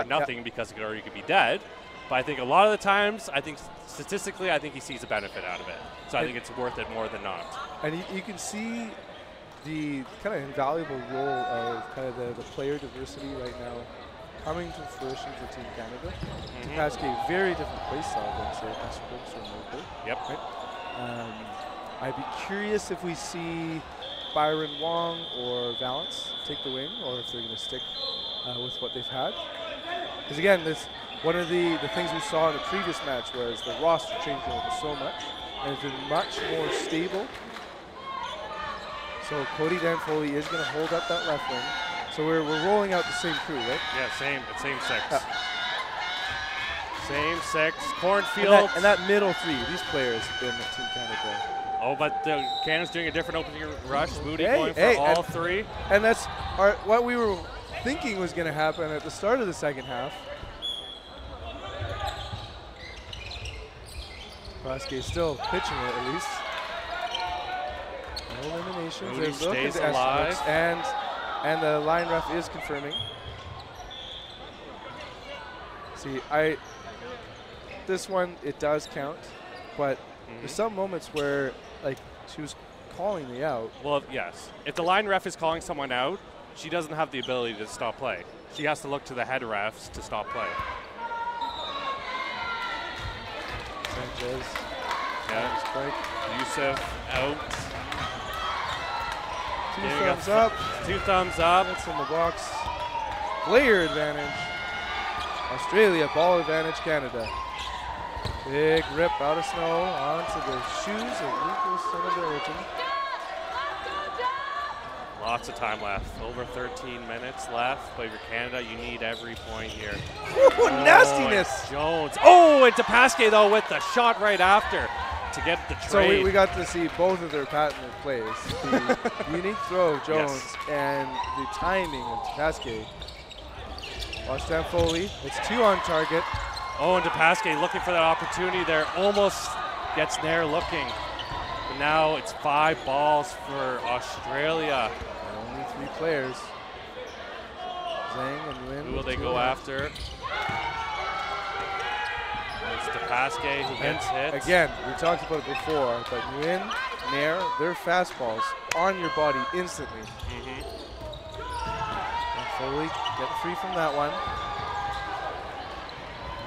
nothing because it could be dead. But I think a lot of the times, statistically, I think he sees a benefit out of it. So I think it's worth it more than not. And you can see the kind of invaluable role of kind of the player diversity right now coming to fruition for Team Canada. DePasquet, very different play style than, say, Eskridge or Moker. Yep. Right? I'd be curious if we see Byron Wong or Valance take the wing, or if they're going to stick with what they've had. Because again, one of the things we saw in the previous match was the roster changed over so much, and it's been much more stable. So Cody Danfoley is going to hold up that left wing. So we're rolling out the same crew, right? Yeah, same 6. Same 6. Cornfield. And that middle 3, these players have been with Team Canada. Oh, but Canada's doing a different opening rush. Moody going for all 3. And that's what we were thinking was going to happen at the start of the second half. Pasquet still pitching it at least. No eliminations. Moody stays alive. And the line ref is confirming. See, this one, it does count, but there's some moments where, like, she was calling the out. Well, yes. If the line ref is calling someone out, she doesn't have the ability to stop play. She has to look to the head refs to stop play. Sanchez. Yeah. Strike. Yusuf out. 2 thumbs up. 2 thumbs up. That's in the box. Player advantage. Australia, ball advantage, Canada. Big rip out of snow onto the shoes of Lucas son of origin. Lots of time left. Over 13 minutes left. But for Canada, you need every point here. Ooh, nastiness. Jones. Oh, and DePasquet, though, with the shot right after to get the trade. So we got to see both of their patented plays. The unique throw of Jones and the timing of DePasquet. Watch Danfoley. It's 2 on target. Oh, and DePasquet looking for that opportunity there. Almost gets there looking. But now it's 5 balls for Australia. Only 3 players. Zhang and Nguyen. Who will they go after? It's DePasquet who gets hit. Again, we talked about it before, but Nguyen, Nair, they're fastballs on your body instantly. And Foley get free from that one.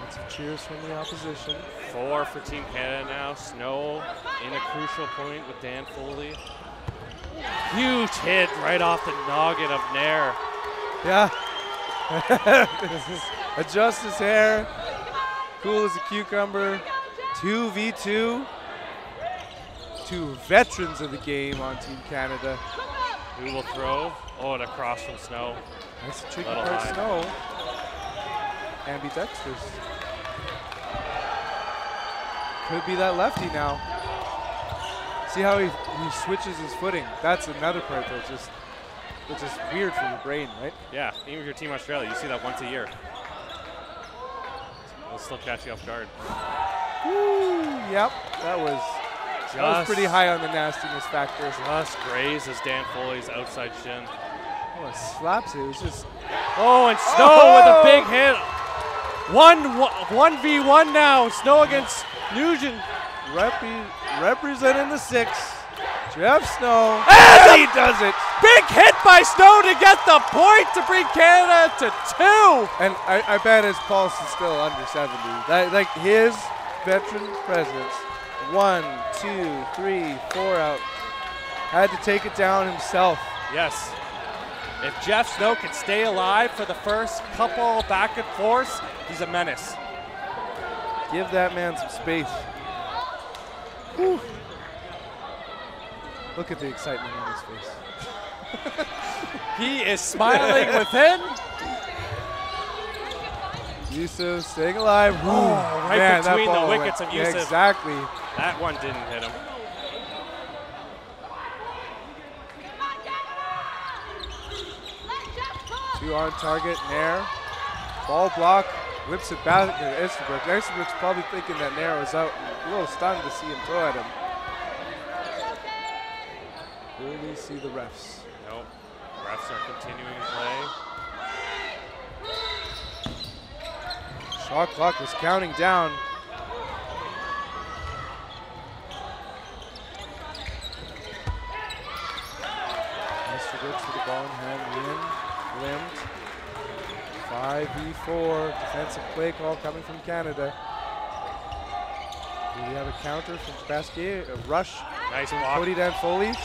Lots of cheers from the opposition. 4 for Team Canada now. Snow in a crucial point with Dan Foley. Huge hit right off the noggin of Nair. Yeah. Adjust his hair. Cool as a cucumber. 2v2. 2 veterans of the game on Team Canada. Who will throw? Oh, and across from Snow. That's a tricky part, Snow. Ambidextrous. Could be that lefty now. See how he switches his footing. That's another part that's just weird for your brain, right? Yeah, even if you're Team Australia, you see that once a year. It'll still catch you off guard. Woo, yep, that was pretty high on the nastiness factor. Just grazes Dan Foley's outside shin. Oh, it slaps it. It was just. Oh, and Snow with a big hit. 1v1 now. Snow against Nugent. Representing the 6. Jeff Snow. And he does it. Big hit by Snow to get the point to bring Canada to 2. And I bet his pulse is still under 70. Like his veteran presence. 1, 2, 3, 4 out. Had to take it down himself. Yes. If Jeff Snow can stay alive for the first couple back and forths, he's a menace. Give that man some space. Whew. Look at the excitement on his face. He is smiling within. Yusuf staying alive. Whew. Right Man, between the wickets of Yusuf. Exactly. That one didn't hit him. Two on target, Nair. Ball block, whips it back to Estabrook. Estabrook's probably thinking that Nair was out. A little stunned to see him throw at him. Really see the refs. Nope. Refs are continuing to play. Shot clock was counting down. Estabrook with the ball in hand, limbed. 5v4, defensive play call coming from Canada. Do we have a counter from Basquiat? A rush. Nice from block. Cody Danfoley.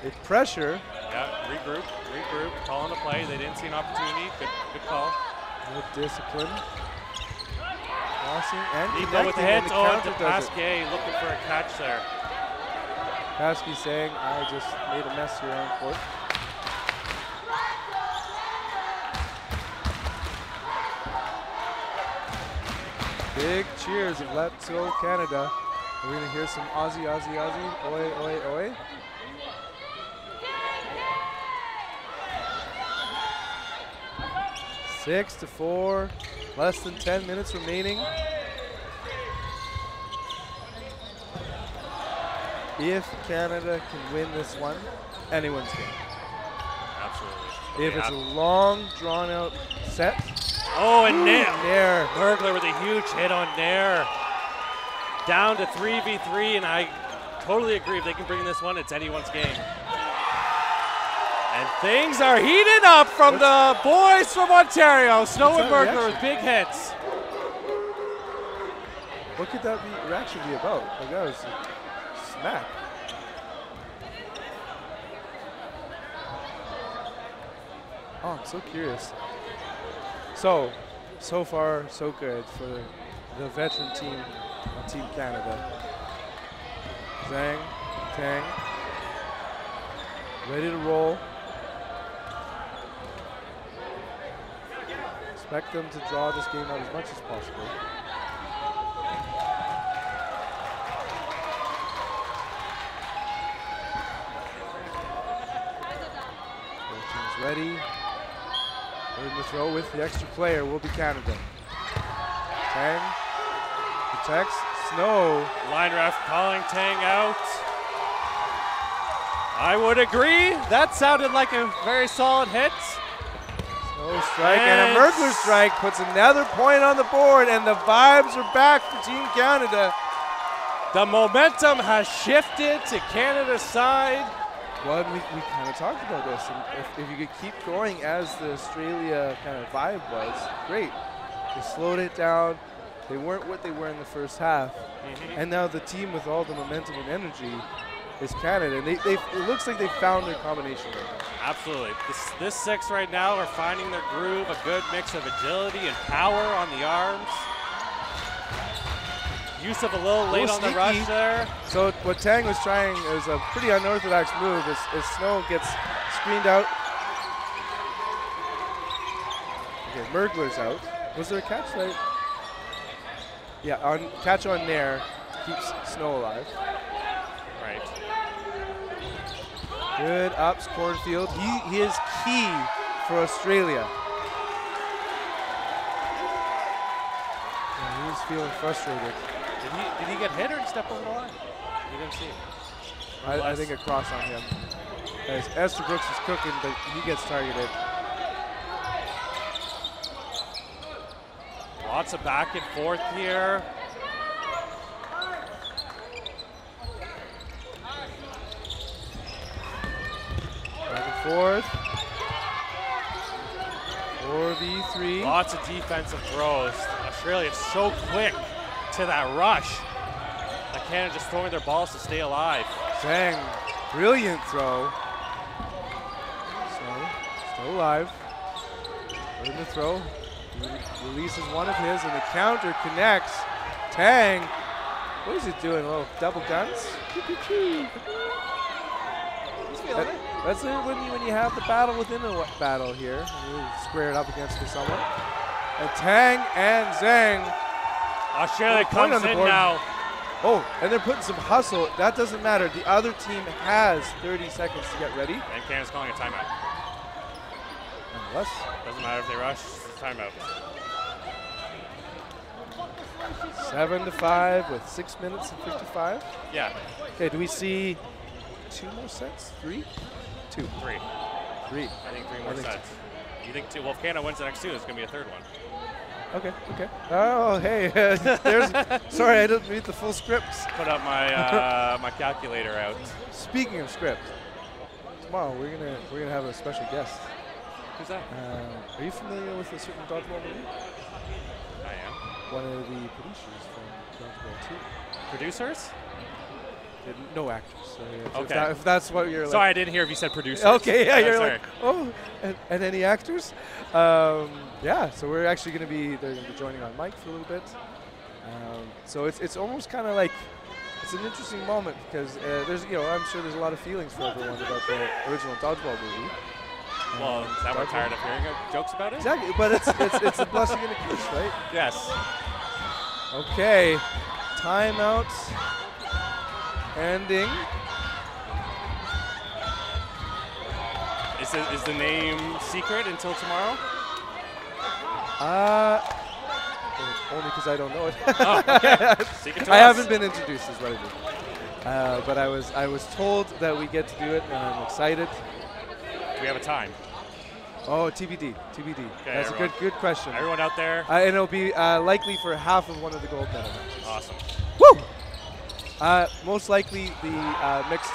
A pressure. Yeah, regroup, call on the play. They didn't see an opportunity. Good call. Good discipline. Crossing and Nico with the connecting, hit. and Oh, the to counter does it. Pasquet looking for a catch there. Pasky saying, I just made a mess here on court. Big cheers of Let's Go Canada. We're going to hear some Aussie, Aussie, Aussie. Oi, oi, oi. Six to 4. Less than 10 minutes remaining. If Canada can win this one, anyone's game. Absolutely. If it's a long, drawn-out set. Oh, and Nair. Bergler with a huge hit on Nair. Down to 3v3, and I totally agree. If they can bring this one, it's anyone's game. And things are heating up from the boys from Ontario. Snow and Bergler with big hits. What could that reaction be about? Like that was a smack. Oh, I'm so curious. So far, so good for the veteran team on Team Canada. Zhang, Tang, ready to roll. Expect them to draw this game out as much as possible. Both teams ready. Ready to throw with the extra player will be Canada. Tang protects. Snow. Line ref calling Tang out. I would agree. That sounded like a very solid hit. Snow strike and a Merkler strike puts another point on the board, and the vibes are back for Team Canada. The momentum has shifted to Canada's side. Well, we kind of talked about this, and if you could keep going as the Australia kind of vibe was, great. They slowed it down. They weren't what they were in the first half. And now the team with all the momentum and energy is Canada. And it looks like they found their combination right now. Absolutely. This six right now are finding their groove, a good mix of agility and power on the arms. Yusuf a little late on the rush there. So what Tang was trying is a pretty unorthodox move as Snow gets screened out. Okay, Mergler's out. Was there a catch right? Yeah, catch on Nair keeps Snow alive. Right. Good ups, Cornfield. He is key for Australia. Yeah, he's feeling frustrated. Did he get hit or step over the line? You didn't see it. I think a cross on him. As Estabrooks is cooking, but he gets targeted. Lots of back and forth here. Back and forth. 4v3. Lots of defensive throws. Australia is so quick to that rush. Like Canada just throwing their balls to stay alive. Zhang, brilliant throw. So Still alive. Looking to throw. He releases one of his, and the counter connects. Tang. What is he doing? Oh, double guns? That's it when you have the battle within a battle here. You square it up against someone. And Tang and Zhang. Australia comes in now. Oh, and they're putting some hustle. That doesn't matter. The other team has 30 seconds to get ready. And Canada's calling a timeout. Unless. Doesn't matter if they rush, it's a timeout. 7-5 with 6 minutes and 55. Yeah. Okay, do we see 2 more sets? 3? 2. 3. 3. I think 3 more sets. You think 2? Well, if Canada wins the next 2, there's going to be a third one. Okay, okay. Oh, hey, there's. Sorry, I didn't read the full scripts. Put up my my calculator out. Speaking of script, tomorrow we're gonna have a special guest. Who's that? Are you familiar with a certain Dodgeball movie? I am. One of the producers from Dodgeball 2. Producers? No actors. So Okay. If that's what you're like. Sorry, I didn't hear if you said producers. Okay, yeah, you're sorry. like, oh, and any actors? Yeah, so we're actually going to be, they're going to be joining on mic for a little bit. So it's almost kind of like, it's an interesting moment because there's, I'm sure there's a lot of feelings for everyone about the original Dodgeball movie. Well, is that we're tired of hearing jokes about it? Exactly, but it's a blessing and a curse, right? Yes. Okay, timeout ending. Is the name secret until tomorrow? Only because I don't know it. Oh, okay. Secret to I us. haven't been introduced, is what I mean. But I was told that we get to do it, and I'm excited. Do we have a time? Oh, TBD. Okay, that's everyone. A good question. Everyone out there? And it'll be likely for half of one of the gold medal matches. Awesome. Woo! Most likely the mixed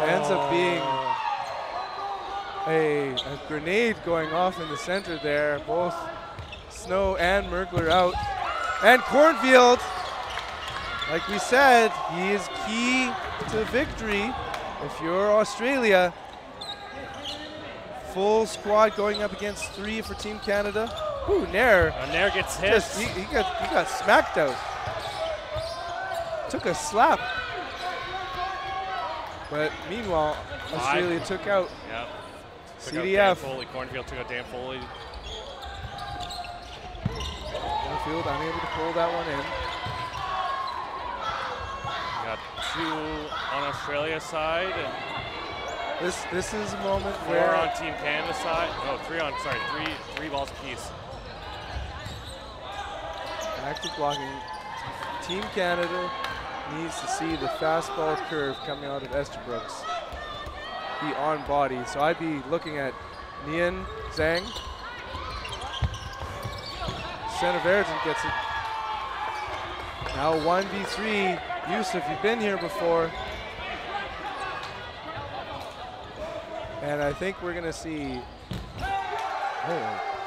ends up being a grenade going off in the center there. Both Snow and Mergler out. And Cornfield, like we said, he is key to victory. If you're Australia, full squad going up against 3 for Team Canada. Ooh, Nair. Nair gets hit. He got smacked out. Took a slap. But meanwhile, Australia took out CDF. Cornfield took out Dan Foley. Cornfield unable to pull that one in. Got 2 on Australia's side. And this is a moment 4 where on Team Canada's side. No, 3 balls apiece. Active blocking. Team Canada needs to see the fastball curve coming out of Esterbrook's be on body. So I'd be looking at Nian Zhang. Center Verigen gets it. Now 1v3. Yusuf, you've been here before. And I think we're going to see,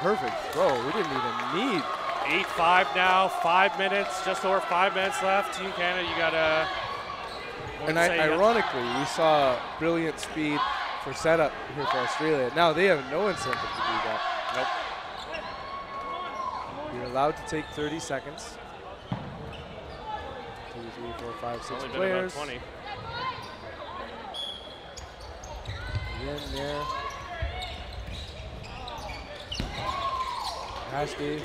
perfect throw. We didn't even need. 8-5 now, 5 minutes, just over 5 minutes left. Team Canada, you got to. And ironically, we saw brilliant speed for setup here for Australia. Now they have no incentive to do that. Nope. You're allowed to take 30 seconds. 2, 3, 4, 5, 6 only players. Been about 20. Again there. Hashgate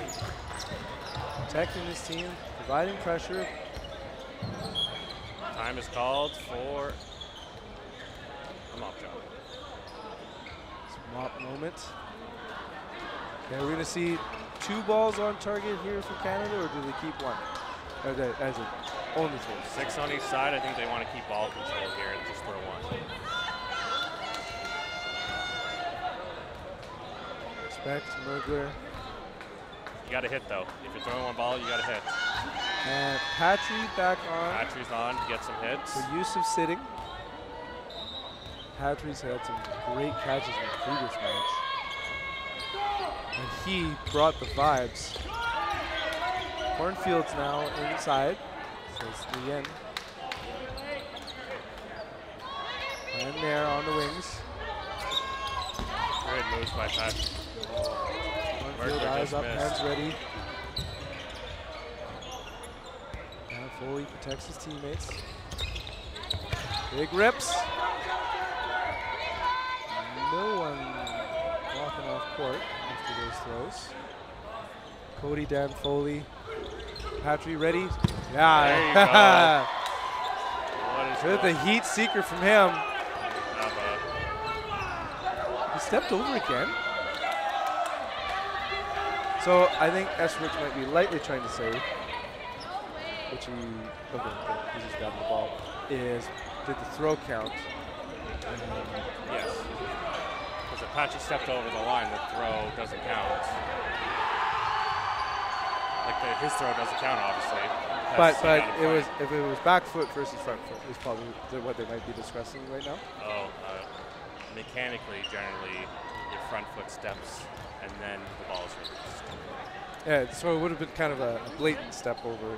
protecting his team, providing pressure. Time is called for a mop job. It's a mop moment. Okay, we're going to see 2 balls on target here for Canada, or do they keep 1? Or as it only 3? 6 on each side. I think they want to keep ball control here and just throw 1. Respect Mergler. You got to hit though. If you're throwing 1 ball, you got to hit. And Patry back on. Patry's on to get some hits. For Yusuf sitting. Patry's had some great catches in the previous match. And he brought the vibes. Cornfield's now inside. Says Lien. And there on the wings. Great moves by Pat. Field eyes up, hands ready. Now Foley protects his teammates. Big rips. No one walking off court after those throws. Cody, Dan, Foley. Patry ready. Yeah. Good, the heat seeker from him. He stepped over again. So I think Esrich might be lightly trying to say, which he's just grabbing the ball, is did the throw count? Yes. Because Apache stepped over the line, the throw doesn't count. Like his throw doesn't count, obviously. But if it was back foot versus front foot is probably what they might be discussing right now. Oh, mechanically, generally, your front foot steps and then the ball is released. Yeah, so it would have been kind of a blatant step over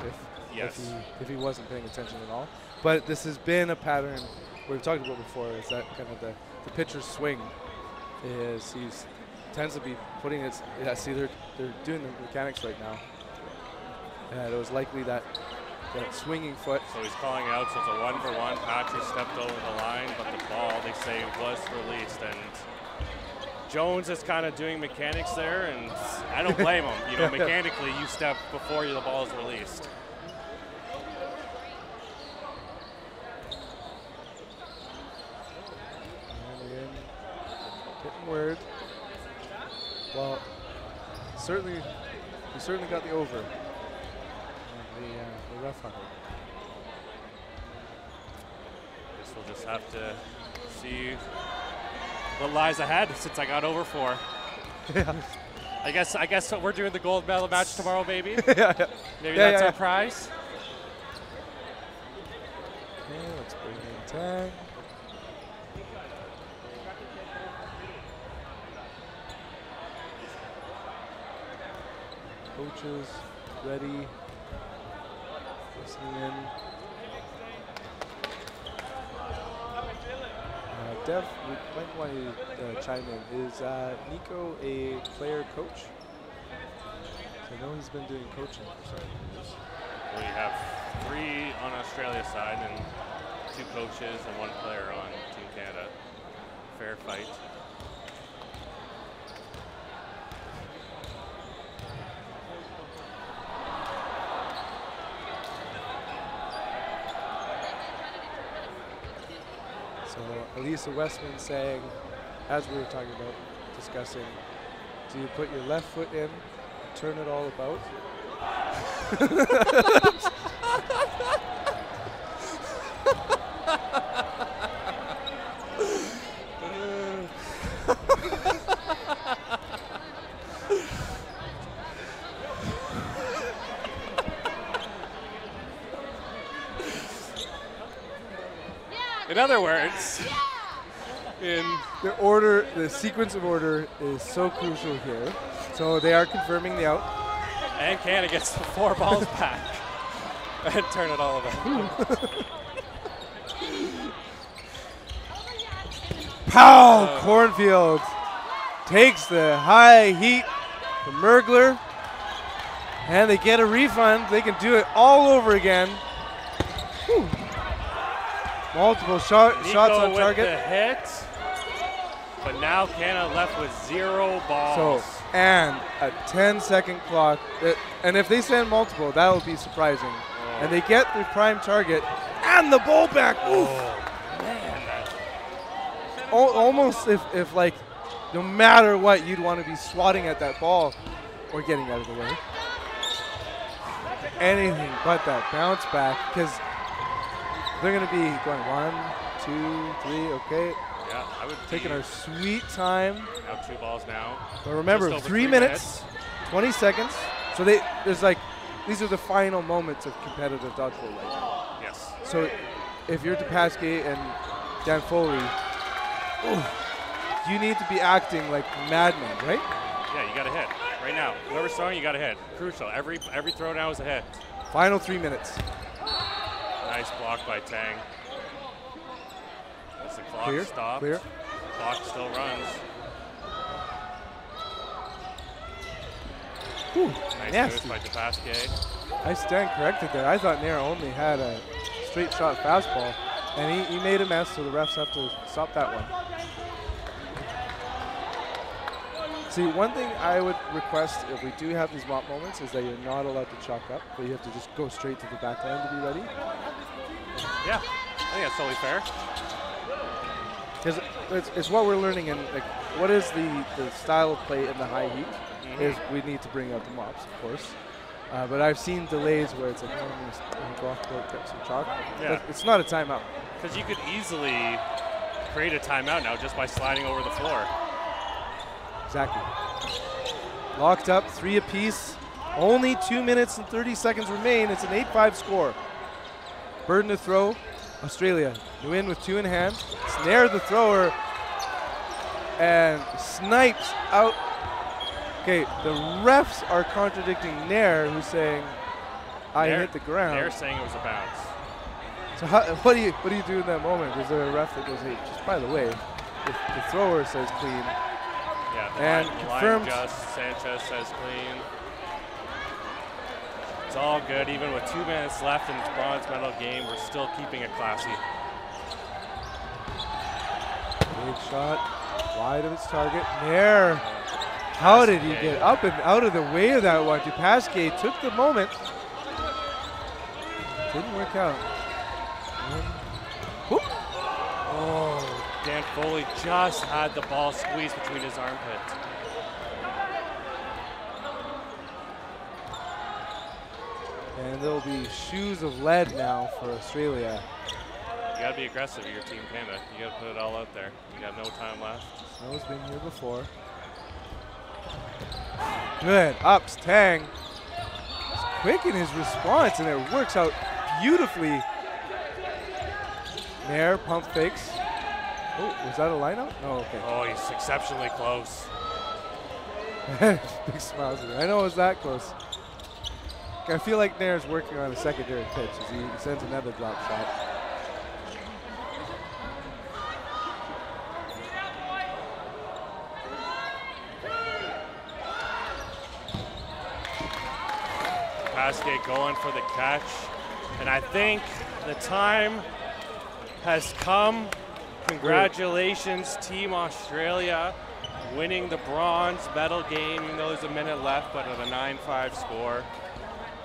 Yes. if he wasn't paying attention at all. But this has been a pattern we've talked about before. Is that kind of the pitcher's swing is he tends to be putting it. Yeah, see, they're doing the mechanics right now. And it was likely that swinging foot. So he's calling out, so it's a 1-for-1. Patrick stepped over the line, but the ball, they say, was released. And Jones is kind of doing mechanics there, and I don't blame him. You know, mechanically, you step before the ball is released. And again, getting word. Well, we certainly got the over. The ref on it. Guess we'll just have to see what lies ahead since I got over 4. Yeah. I guess we're doing the gold medal match tomorrow, baby. Yeah. Maybe that's our prize. Okay, let's bring in Tang. Coaches ready. Listening in. Dev, we might want to chime in. Is Nico a player coach? So I know he's been doing coaching for several years. We have 3 on Australia's side and 2 coaches and 1 player on Team Canada. Fair fight. So Elisa Westman saying, as we were talking about, discussing, do you put your left foot in, turn it all about? In other words, the sequence of order is so crucial here. So they are confirming the out. And Canada gets the 4 balls back and turn it all about. Pow! Cornfield takes the high heat from Mergler. And they get a refund. They can do it all over again. Whew. Multiple shots on target. The hit, but now Canada left with 0 balls. So, and a 10-second clock. And if they send multiple, that will be surprising. Oh. And they get the prime target and the ball back. Oof. Oh, man. Almost if like, no matter what, you'd want to be swatting at that ball or getting out of the way. Anything but that bounce back, because they're going to be going 1, 2, 3, okay. Yeah, I would taking our sweet time. Out 2 balls now. But remember, 3 minutes, 20 seconds. So there's like, these are the final moments of competitive dodgeball right now. Yes. So if you're DePasquier and Dan Foley, you need to be acting like madmen, right? Yeah, you got to hit. Right now, whoever's throwing, you got to hit. Crucial. Every throw now is a hit. Final 3 minutes. Nice block by Tang. as the clock Clear, stopped. clear. Clock still runs. Whew, Nice nasty. move by DePasquier. I stand corrected there. I thought Nair only had a straight shot fastball, and he made a mess, so the refs have to stop that one. See, one thing I would request if we do have these mop moments is that you're not allowed to chalk up, but you have to just go straight to the back line to be ready. Yeah, I think that's totally fair. Because it's what we're learning in, like, what is the style of play in the high heat is we need to bring out the mops, of course. But I've seen delays where it's like, oh, I'm going to go off the court, get some chalk. Yeah. But it's not a timeout. Because you could easily create a timeout now just by sliding over the floor. Exactly. Locked up, 3 apiece. Only 2 minutes and 30 seconds remain. It's an 8-5 score. Burden to throw. Australia, new in with 2 in hand. Snare the thrower and snipes out. Okay, the refs are contradicting Nair, who's saying, I hit the ground. Nair saying it was a bounce. So what do you do in that moment? Is there a ref that goes, hey, just by the way, if the thrower says clean, yeah, and confirmed. Sanchez says clean. It's all good. Even with 2 minutes left in this bronze medal game, we're still keeping it classy. Big shot, wide of its target. Nair, how did he get up and out of the way of that one? DePasquier took the moment. Didn't work out. Whoop. Oh, Dan Foley just had the ball squeezed between his armpits. And there'll be shoes of lead now for Australia. You gotta be aggressive if you're Team Canada. You gotta put it all out there. You got no time left. Snow's been here before. Good, ups, Tang. He's quick in his response, and it works out beautifully. Nair, pump fakes. Oh, was that a lineout? No, okay. Oh, he's exceptionally close. Big smiles. I know it was that close. I feel like Nair's working on a secondary pitch as he sends another drop shot. Pasquet going for the catch. And I think the time has come. Congratulations, Team Australia, winning the bronze medal game, even though there's a minute left, but with a 9-5 score.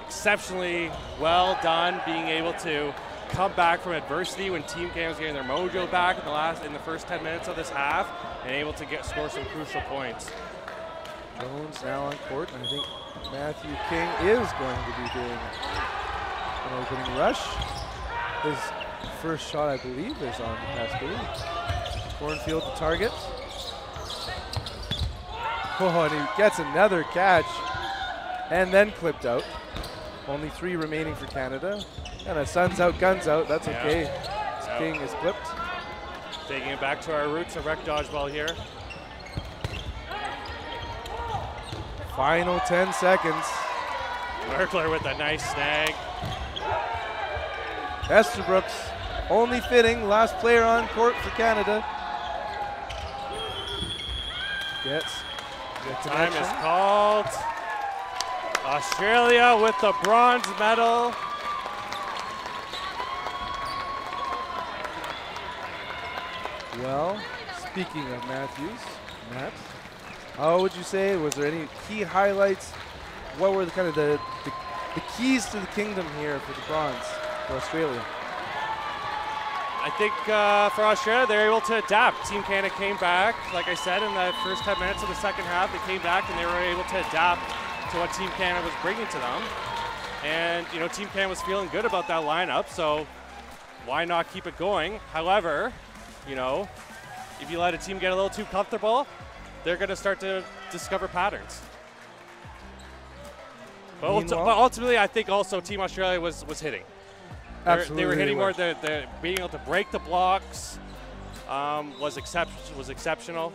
Exceptionally well done, being able to come back from adversity when Team Canada was getting their mojo back in the first 10 minutes of this half, and able to score some crucial points. Jones now on court, and I think Matthew King is going to be doing an opening rush. His first shot, I believe, is on the Pasquale. Cornfield to target. Oh, and he gets another catch, and then clipped out. Only 3 remaining for Canada. And a sun's out, guns out. That's okay. Yep. King is clipped. Taking it back to our roots of rec dodgeball here. Final 10 seconds. Merkler with a nice snag. Estabrooks, only fitting, last player on court for Canada. Gets Time is called. Australia with the bronze medal. Well, speaking of Matthews, Matt, how would you say, was there any key highlights? What were the keys to the kingdom here for the bronze for Australia? I think for Australia, they're able to adapt. Team Canada came back, like I said, in the first 10 minutes of the second half. They came back and they were able to adapt to what Team Canada was bringing to them. And, you know, Team Canada was feeling good about that lineup, so why not keep it going? However, you know, if you let a team get a little too comfortable, they're going to start to discover patterns. But ultimately, I think also Team Australia was hitting. Absolutely, they were hitting more. The being able to break the blocks was exceptional.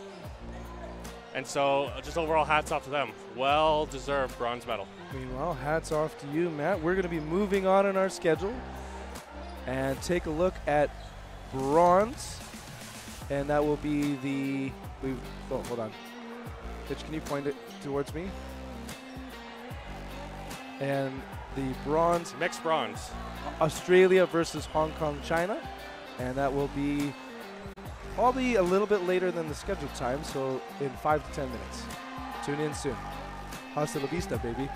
And so just overall hats off to them. Well-deserved bronze medal. Meanwhile, hats off to you, Matt. We're going to be moving on in our schedule and take a look at bronze and that will be the. Oh, hold on. Pitch, can you point it towards me? And the bronze, Mixed bronze. Australia versus Hong Kong, China, and that will be probably a little bit later than the scheduled time, so in 5 to 10 minutes. Tune in soon. Hasta la vista, baby.